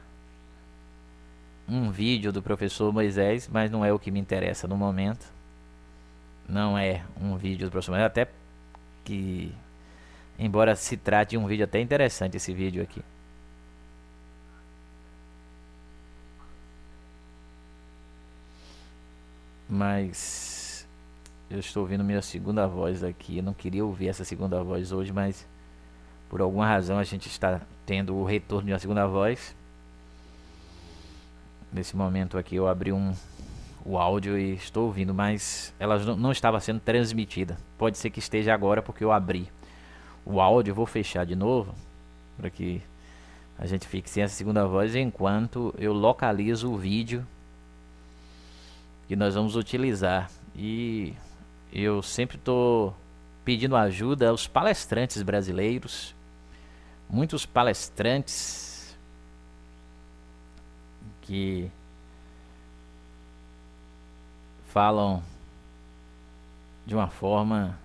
um vídeo do professor Moisés, mas não é o que me interessa no momento. Não é um vídeo do professor Moisés, até que, embora se trate de um vídeo até interessante, esse vídeo aqui. Mas eu estou ouvindo minha segunda voz aqui. Eu não queria ouvir essa segunda voz hoje, mas por alguma razão a gente está tendo o retorno de uma segunda voz. Nesse momento aqui eu abri o áudio e estou ouvindo, mas ela não estava sendo transmitida. Pode ser que esteja agora porque eu abri o áudio. Eu vou fechar de novo para que a gente fique sem essa segunda voz enquanto eu localizo o vídeo que nós vamos utilizar. E eu sempre estou pedindo ajuda aos palestrantes brasileiros. Muitos palestrantes que falam de uma forma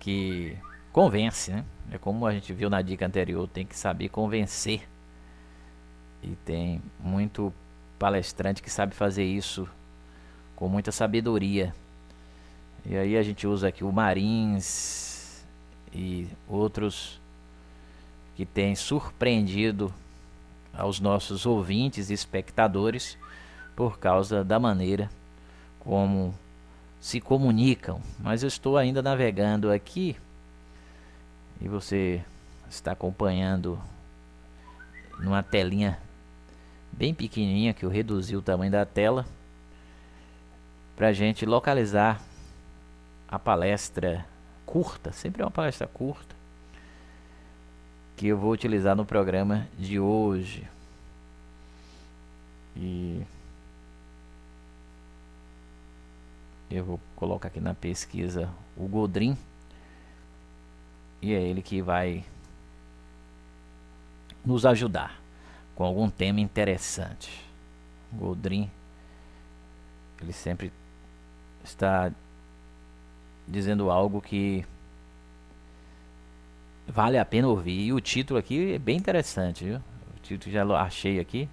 que convence, né? É como a gente viu na dica anterior, tem que saber convencer. E tem muito palestrante que sabe fazer isso com muita sabedoria. E aí a gente usa aqui o Marins e outros que têm surpreendido aos nossos ouvintes e espectadores por causa da maneira como se comunicam. Mas eu estou ainda navegando aqui e você está acompanhando numa telinha bem pequenininha, que eu reduzi o tamanho da tela para a gente localizar a palestra curta, sempre é uma palestra curta, que eu vou utilizar no programa de hoje. E eu vou colocar aqui na pesquisa o Godrin E é ele que vai nos ajudar com algum tema interessante. O Godrin, ele sempre está dizendo algo que vale a pena ouvir. E o título aqui é bem interessante, viu? O título já achei aqui.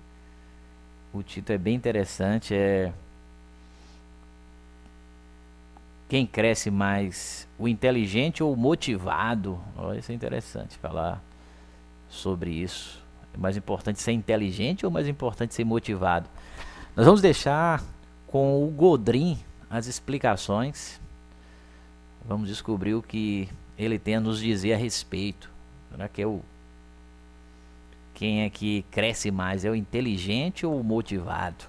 O título é bem interessante, quem cresce mais, o inteligente ou o motivado? Olha, isso é interessante falar sobre isso. É mais importante ser inteligente ou mais importante ser motivado? Nós vamos deixar com o Godrin as explicações. Vamos descobrir o que ele tem a nos dizer a respeito. Será que quem é que cresce mais? É o inteligente ou o motivado?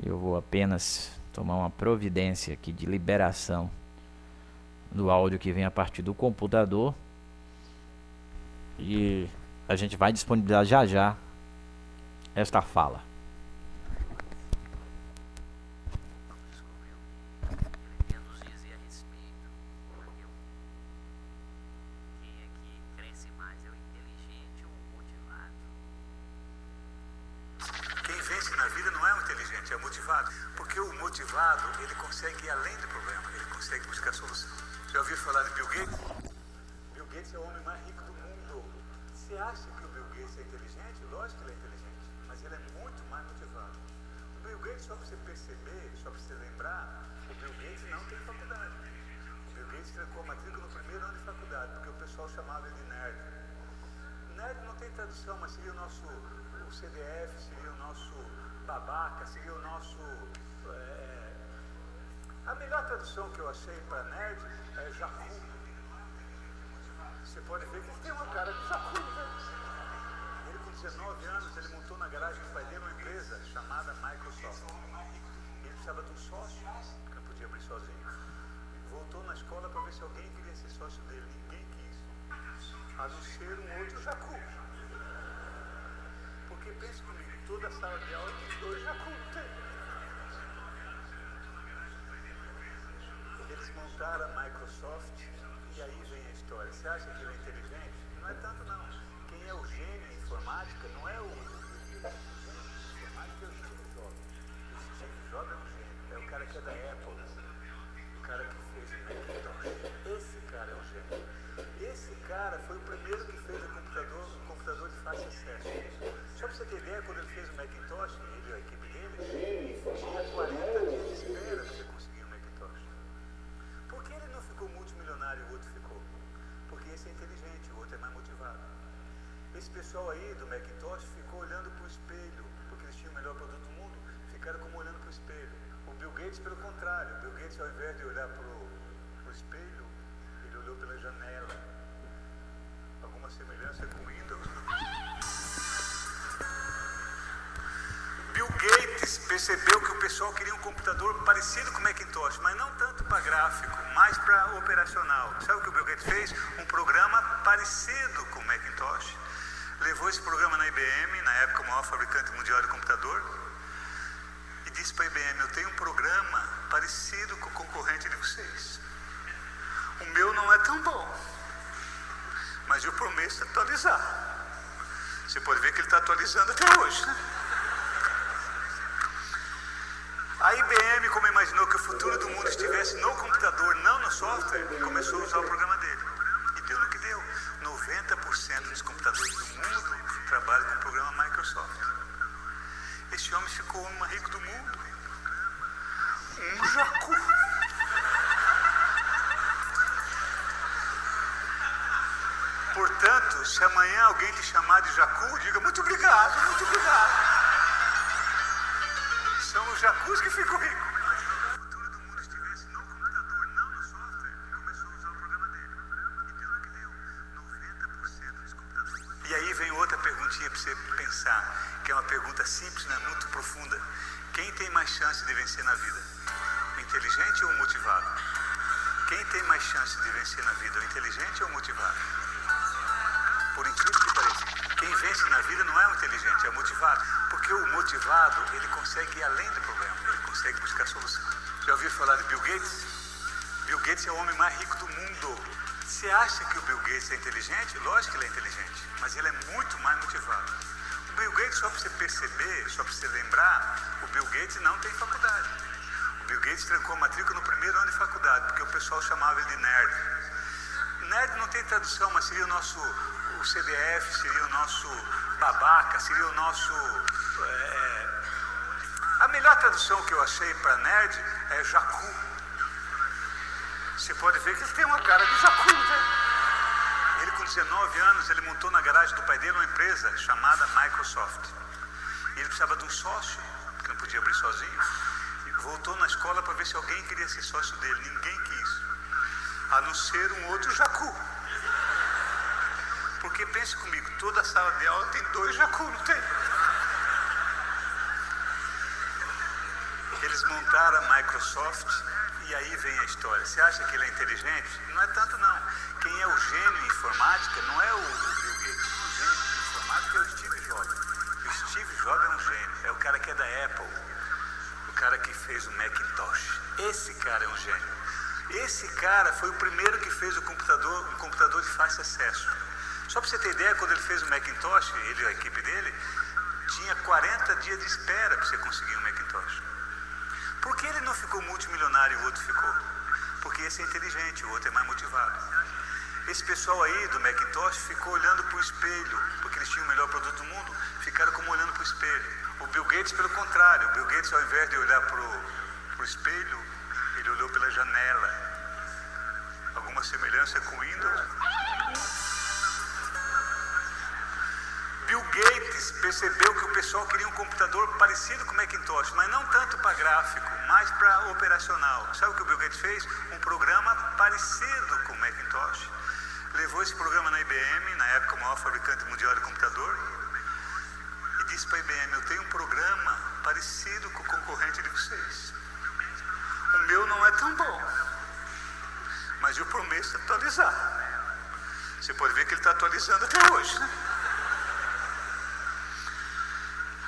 Eu vou apenas tomar uma providência aqui de liberação do áudio que vem a partir do computador. E a gente vai disponibilizar já já esta fala. Quem vence na vida não é o inteligente, é o motivado. Porque o motivado, ele consegue ir além do problema, ele consegue buscar solução. Já ouviu falar de Bill Gates? Bill Gates é o homem mais rico do mundo. Você acha que o Bill Gates é inteligente? Lógico que ele é inteligente, mas ele é muito mais motivado. O Bill Gates, só para você perceber, só para você lembrar, o Bill Gates não tem faculdade. O Bill Gates trancou a matrícula no primeiro ano de faculdade, porque o pessoal chamava ele de nerd. Nerd não tem tradução, mas seria o CDF, seria o nosso babaca, seria o nosso... A melhor tradução que eu achei para nerd é jacu. Você pode ver que ele tem uma cara de jacu, né? Ele com 19 anos, ele montou na garagem do pai dele uma empresa chamada Microsoft. Ele precisava de um sócio, que não podia abrir sozinho. Voltou na escola para ver se alguém queria ser sócio dele. Ninguém quis, a não ser um outro jacu. Porque pensa comigo, toda a sala de aula tem 2 jacu, não tem? Eles montaram a Microsoft e aí vem a história. Você acha que ele é inteligente? Não é tanto não. Quem é o gênio em informática não é o gênio em informática, é o Steve Jobs. O Steve Jobs é um gênio. É o cara que é da Apple, o cara que fez o Macintosh. Esse cara é um gênio. Esse cara foi o primeiro que fez o computador de fácil acesso. Só para você ter ideia, quando ele fez o Macintosh, ele e a equipe dele, tinha 40 dias de espera para você conseguir o Macintosh. Por que ele não ficou multimilionário e o outro ficou? Porque esse é inteligente, o outro é mais motivado. Esse pessoal aí do Macintosh ficou olhando para o espelho, porque eles tinham o melhor produto do mundo, ficaram como olhando para o espelho. O Bill Gates, pelo contrário, o Bill Gates, ao invés de olhar para o espelho, ele olhou pela janela. Alguma semelhança com Windows? Bill Gates percebeu que o pessoal queria um computador parecido com o Macintosh, mas não tanto para gráfico, mais para operacional. Sabe o que o Bill Gates fez? Um programa parecido com o Macintosh. Levou esse programa na IBM, na época o maior fabricante mundial de computador, e disse para a IBM: eu tenho um programa parecido com o concorrente de vocês. O meu não é tão bom, mas eu prometo atualizar. Você pode ver que ele está atualizando até hoje, né? A IBM, como imaginou que o futuro do mundo estivesse no computador, não no software, começou a usar o programa dele. E deu no que deu. 90% dos computadores do mundo trabalham com o programa Microsoft. Esse homem ficou o homem mais rico do mundo. Um jacu. Portanto, se amanhã alguém te chamar de jacu, diga muito obrigado, muito obrigado. São os jacus que ficam ricos. O futuro do mundo estivesse no computador, não no software, começou a usar o programa dele. E deu no que deu. 90% dos computadores. E aí vem outra perguntinha para você pensar, que é uma pergunta simples, né, muito profunda. Quem tem mais chance de vencer na vida? O inteligente ou o motivado? Quem tem mais chance de vencer na vida? O inteligente ou o motivado? Por incrível que pareça, quem vence na vida não é o inteligente, é o motivado. Porque o motivado, ele consegue ir além do problema, ele consegue buscar solução. Já ouviu falar de Bill Gates? Bill Gates é o homem mais rico do mundo. Você acha que o Bill Gates é inteligente? Lógico que ele é inteligente, mas ele é muito mais motivado. O Bill Gates, só para você perceber, só para você lembrar, o Bill Gates não tem faculdade. O Bill Gates trancou a matrícula no primeiro ano de faculdade, porque o pessoal chamava ele de nerd. Nerd não tem tradução, mas seria o CDF, seria o nosso babaca, seria o nosso... A melhor tradução que eu achei para nerd é jacu. Você pode ver que ele tem uma cara de jacu, né? Ele, com 19 anos, ele montou na garagem do pai dele uma empresa chamada Microsoft. E ele precisava de um sócio, que não podia abrir sozinho. E voltou na escola para ver se alguém queria ser sócio dele. Ninguém quis, a não ser um outro jacu. Porque pense comigo, toda sala de aula tem 2 jacu, não tem? Eles montaram a Microsoft e aí vem a história. Você acha que ele é inteligente? Não é tanto não. Quem é o gênio em informática não é o Bill Gates. O gênio em informática é o Steve Jobs. O Steve Jobs é um gênio. É o cara que é da Apple. O cara que fez o Macintosh. Esse cara é um gênio. Esse cara foi o primeiro que fez um computador de fácil acesso. Só para você ter ideia, quando ele fez o Macintosh, ele e a equipe dele, tinha 40 dias de espera para você conseguir um Macintosh. Por que ele não ficou multimilionário e o outro ficou? Porque esse é inteligente, o outro é mais motivado. Esse pessoal aí do Macintosh ficou olhando para o espelho, porque eles tinham o melhor produto do mundo, ficaram como olhando para o espelho. O Bill Gates, pelo contrário, o Bill Gates, ao invés de olhar para o espelho, ele olhou pela janela. Alguma semelhança com Windows? Bill Gates percebeu que o pessoal queria um computador parecido com o Macintosh, mas não tanto para gráfico, mais para operacional. Sabe o que o Bill Gates fez? Um programa parecido com o Macintosh. Levou esse programa na IBM, na época o maior fabricante mundial de computador, e disse para a IBM: eu tenho um programa parecido com o concorrente de vocês. O meu não é tão bom, mas eu prometo atualizar. Você pode ver que ele está atualizando até hoje, né?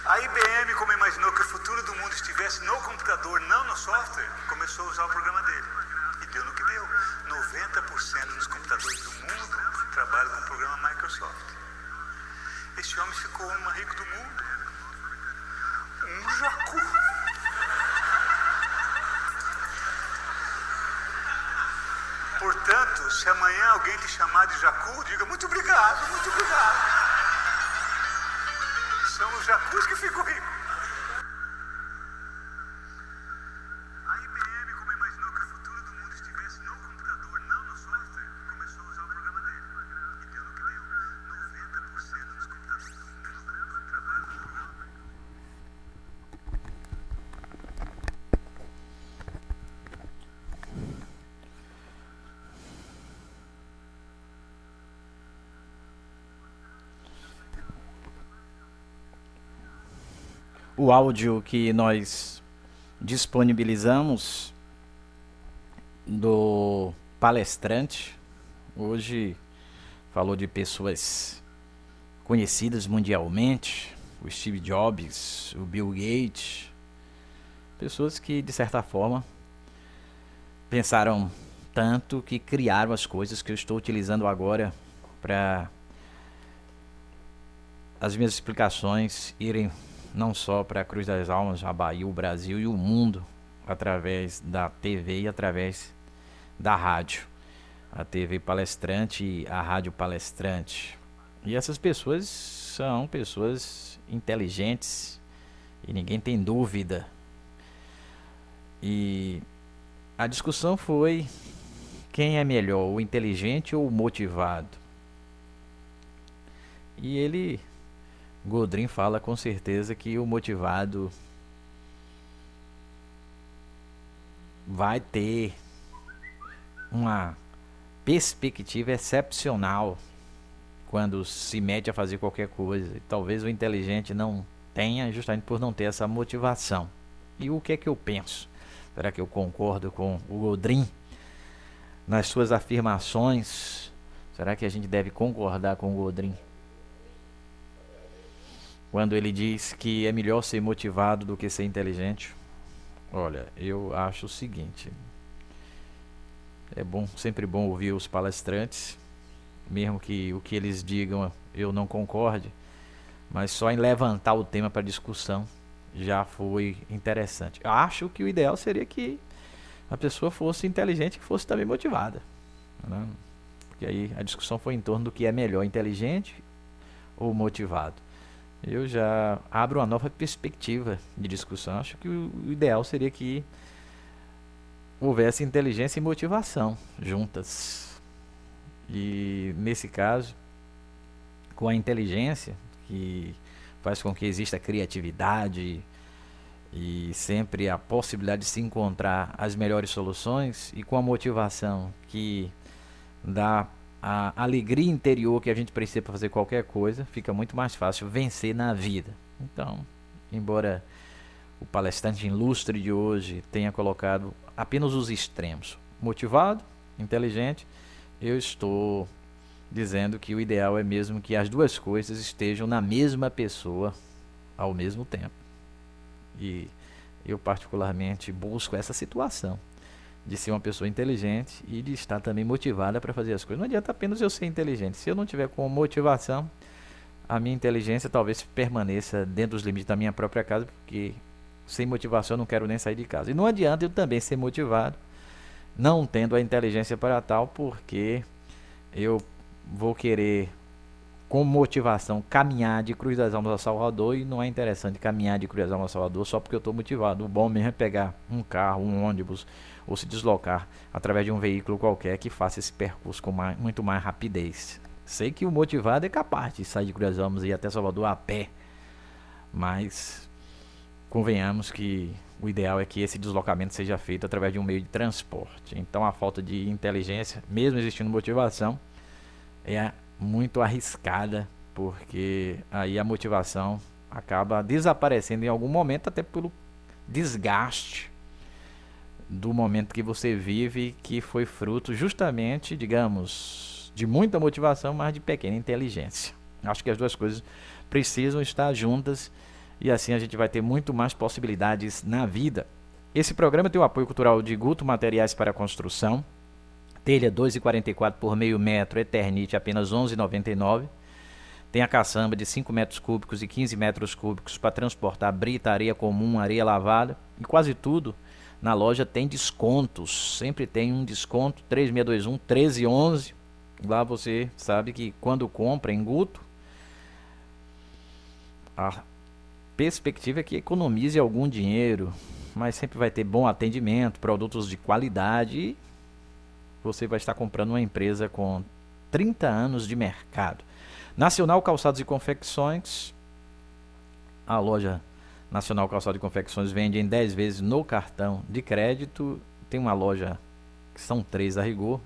A IBM, como imaginou que o futuro do mundo estivesse no computador, não no software, começou a usar o programa dele. E deu no que deu. 90% dos computadores do mundo trabalham com o programa Microsoft. Esse homem ficou o homem mais rico do mundo. Um jacu. Portanto, se amanhã alguém te chamar de jacu, diga: muito obrigado, muito obrigado. São os jacus que ficam ricos. A IBM, como imaginou que o futuro do mundo estivesse no computador, não no software, começou a usar o programa dele. E deu no que deu. 90% dos computadores do mundo trabalham com o programa. O áudio que nós disponibilizamos do palestrante hoje falou de pessoas conhecidas mundialmente, o Steve Jobs, o Bill Gates, pessoas que de certa forma pensaram tanto que criaram as coisas que eu estou utilizando agora para as minhas explicações irem não só para a Cruz das Almas, a Bahia, o Brasil e o mundo, através da TV e através da rádio. A TV palestrante e a rádio palestrante. E essas pessoas são pessoas inteligentes e ninguém tem dúvida. E a discussão foi: quem é melhor, o inteligente ou o motivado? E ele... Godrin fala com certeza que o motivado vai ter uma perspectiva excepcional quando se mete a fazer qualquer coisa. E talvez o inteligente não tenha, justamente por não ter essa motivação. E o que é que eu penso? Será que eu concordo com o Godrin nas suas afirmações? Será que a gente deve concordar com o Godrin quando ele diz que é melhor ser motivado do que ser inteligente? Olha, eu acho o seguinte: É bom, sempre bom ouvir os palestrantes, mesmo que o que eles digam eu não concorde, mas só em levantar o tema para discussão já foi interessante. Eu acho que o ideal seria que a pessoa fosse inteligente e fosse também motivada, né? Porque aí a discussão foi em torno do que é melhor, inteligente ou motivado. Eu já abro uma nova perspectiva de discussão. Acho que o ideal seria que houvesse inteligência e motivação juntas. E nesse caso, com a inteligência, que faz com que exista criatividade e sempre a possibilidade de se encontrar as melhores soluções, e com a motivação que dá a alegria interior que a gente precisa para fazer qualquer coisa, fica muito mais fácil vencer na vida. Então, embora o palestrante ilustre de hoje tenha colocado apenas os extremos, motivado, inteligente, eu estou dizendo que o ideal é mesmo que as duas coisas estejam na mesma pessoa ao mesmo tempo. E eu particularmente busco essa situação de ser uma pessoa inteligente e de estar também motivada para fazer as coisas. Não adianta apenas eu ser inteligente. Se eu não tiver com motivação, a minha inteligência talvez permaneça dentro dos limites da minha própria casa, porque sem motivação eu não quero nem sair de casa. E não adianta eu também ser motivado, não tendo a inteligência para tal, porque eu vou querer, com motivação, caminhar de Cruz das Almas a Salvador, e não é interessante caminhar de Cruz das Almas a Salvador só porque eu estou motivado. O bom mesmo é pegar um carro, um ônibus, ou se deslocar através de um veículo qualquer que faça esse percurso com muito mais rapidez. Sei que o motivado é capaz de sair de Cruz das Almas e ir até Salvador a pé, mas convenhamos que o ideal é que esse deslocamento seja feito através de um meio de transporte. Então a falta de inteligência, mesmo existindo motivação, é muito arriscada, porque aí a motivação acaba desaparecendo em algum momento, até pelo desgaste do momento que você vive, que foi fruto justamente, digamos, de muita motivação, mas de pequena inteligência. Acho que as duas coisas precisam estar juntas, e assim a gente vai ter muito mais possibilidades na vida. Esse programa tem o apoio cultural de Guto Materiais para Construção, telha 2,44 por meio metro, Eternite apenas 11,99. Tem a caçamba de 5 metros cúbicos e 15 metros cúbicos para transportar brita, areia comum, areia lavada, e quase tudo na loja tem descontos. Sempre tem um desconto, 3621 1311. Lá você sabe que quando compra em Guto, a perspectiva é que economize algum dinheiro, mas sempre vai ter bom atendimento, produtos de qualidade, e você vai estar comprando uma empresa com 30 anos de mercado. Nacional Calçados e Confecções. A loja Nacional Calçados e Confecções vende em 10 vezes no cartão de crédito. Tem uma loja, que são 3 a rigor,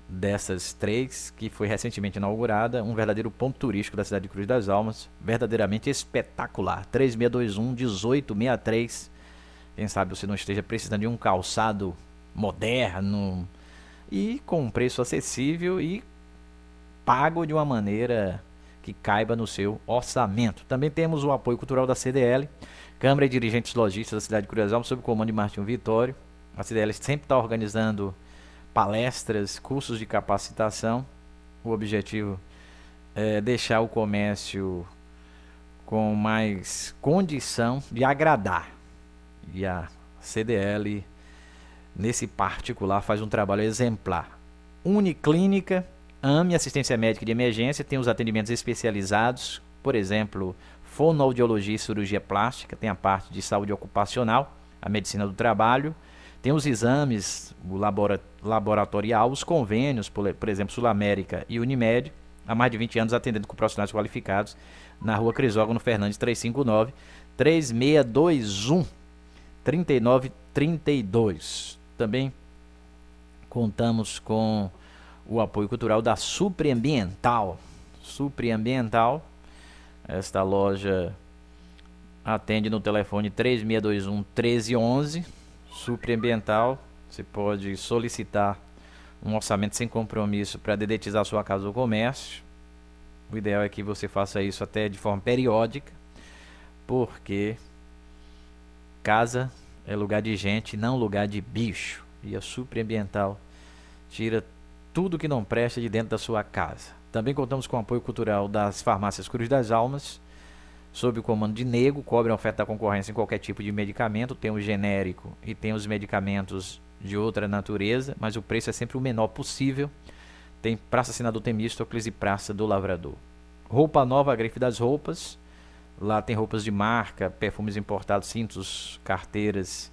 dessas 3, que foi recentemente inaugurada, um verdadeiro ponto turístico da cidade de Cruz das Almas, verdadeiramente espetacular. 3621 1863. Quem sabe você não esteja precisando de um calçado moderno e com um preço acessível e pago de uma maneira que caiba no seu orçamento. Também temos o apoio cultural da CDL, Câmara de Dirigentes Lojistas da cidade de Cruz das Almas, sob o comando de Martinho Vitório. A CDL sempre está organizando palestras, cursos de capacitação. O objetivo é deixar o comércio com mais condição de agradar. E a CDL, nesse particular, faz um trabalho exemplar. Uniclínica, AME, assistência médica de emergência, tem os atendimentos especializados, por exemplo, fonoaudiologia e cirurgia plástica, tem a parte de saúde ocupacional, a medicina do trabalho, tem os exames, o laboratorial, os convênios, por exemplo, Sul América e Unimed, há mais de 20 anos atendendo com profissionais qualificados, na rua Crisógono Fernandes 359, 3621 3932. Também contamos com o apoio cultural da Supriambiental. Supriambiental, esta loja atende no telefone 3621 1311. Supriambiental, você pode solicitar um orçamento sem compromisso para dedetizar sua casa ou comércio. O ideal é que você faça isso até de forma periódica, porque casa é lugar de gente, não lugar de bicho. E a Supriambiental tira tudo que não presta de dentro da sua casa. Também contamos com o apoio cultural das farmácias Cruz das Almas, sob o comando de Nego, cobrem a oferta da concorrência em qualquer tipo de medicamento. Tem o genérico e tem os medicamentos de outra natureza, mas o preço é sempre o menor possível. Tem Praça Senador Temístocles e Praça do Lavrador. Roupa Nova, a Grife das Roupas. Lá tem roupas de marca, perfumes importados, cintos, carteiras,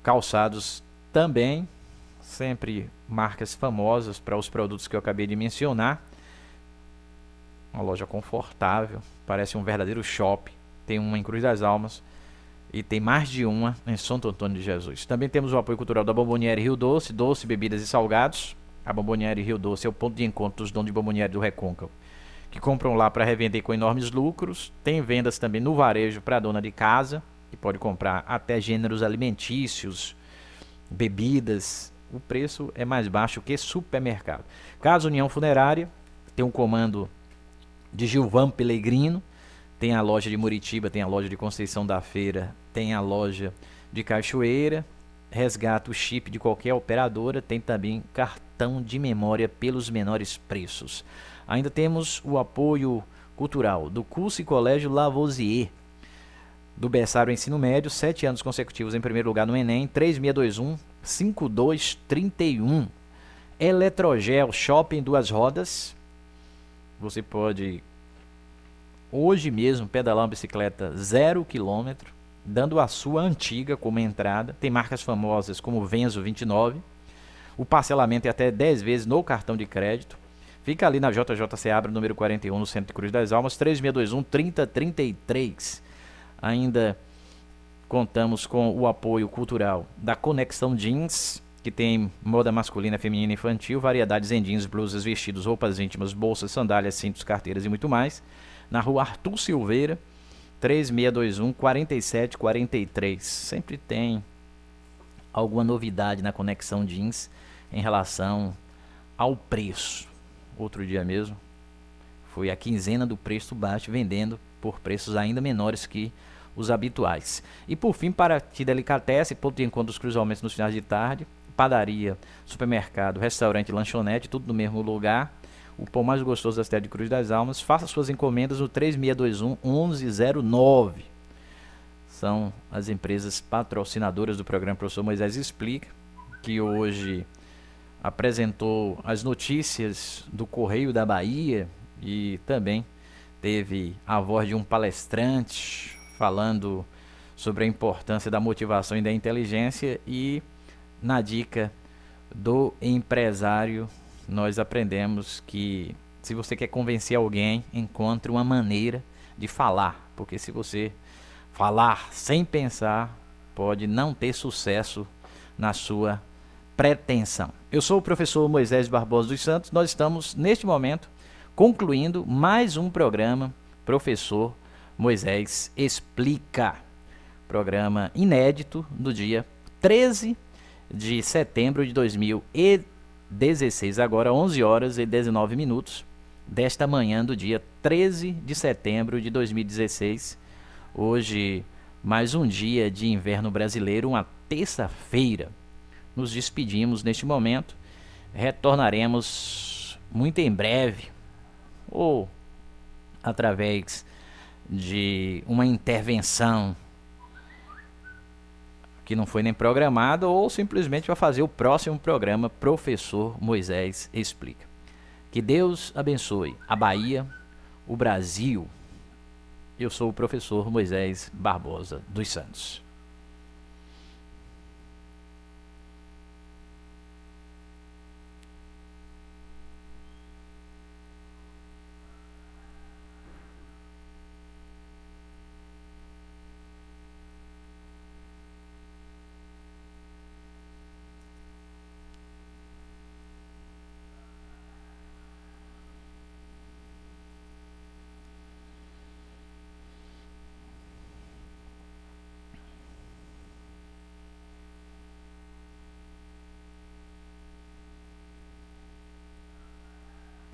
calçados também. Sempre marcas famosas para os produtos que eu acabei de mencionar. Uma loja confortável, parece um verdadeiro shopping. Tem uma em Cruz das Almas e tem mais de uma em Santo Antônio de Jesus. Também temos o apoio cultural da Bomboniere Rio Doce, doce, bebidas e salgados. A Bomboniere Rio Doce é o ponto de encontro dos donos de bomboniere do Recôncavo, que compram lá para revender com enormes lucros. Tem vendas também no varejo para a dona de casa, que pode comprar até gêneros alimentícios, bebidas. O preço é mais baixo que supermercado. Casa União Funerária tem um comando de Gilvan Pellegrino. Tem a loja de Muritiba, tem a loja de Conceição da Feira, tem a loja de Cachoeira. Resgata o chip de qualquer operadora. Tem também cartão de memória pelos menores preços. Ainda temos o apoio cultural do curso e colégio Lavoisier, do berçário ensino médio, 7 anos consecutivos em primeiro lugar no Enem, 3621-5231. Eletrogel Shopping Duas Rodas. Você pode hoje mesmo pedalar uma bicicleta 0 km, dando a sua antiga como entrada. Tem marcas famosas como Venzo 29. O parcelamento é até 10 vezes no cartão de crédito. Fica ali na JJ Seabra, número 41, no centro de Cruz das Almas, 3621-3033. Ainda contamos com o apoio cultural da Conexão Jeans, que tem moda masculina, feminina e infantil, variedades em jeans, blusas, vestidos, roupas íntimas, bolsas, sandálias, cintos, carteiras e muito mais. Na rua Arthur Silveira, 3621-4743. Sempre tem alguma novidade na Conexão Jeans em relação ao preço. Outro dia mesmo foi a quinzena do preço baixo, vendendo por preços ainda menores que os habituais. E por fim, para te delicatessen, ponto de encontro dos cruzamentos nos finais de tarde, padaria, supermercado, restaurante, lanchonete, tudo no mesmo lugar. O pão mais gostoso da cidade de Cruz das Almas. Faça suas encomendas no 3621-1109. São as empresas patrocinadoras do programa Professor Moisés Explica, que hoje apresentou as notícias do Correio da Bahia e também teve a voz de um palestrante falando sobre a importância da motivação e da inteligência. E na dica do empresário nós aprendemos que se você quer convencer alguém, encontre uma maneira de falar, porque se você falar sem pensar, pode não ter sucesso na sua pretensão. Eu sou o professor Moisés Barbosa dos Santos. Nós estamos neste momento concluindo mais um programa Professor Moisés Explica, programa inédito do dia 13 de setembro de 2016, agora 11 horas e 19 minutos desta manhã do dia 13 de setembro de 2016. Hoje, mais um dia de inverno brasileiro, uma terça-feira. Nos despedimos neste momento. Retornaremos muito em breve, ou através de uma intervenção que não foi nem programada, ou simplesmente vai fazer o próximo programa Professor Moisés Explica. Que Deus abençoe a Bahia, o Brasil. Eu sou o professor Moisés Barbosa dos Santos.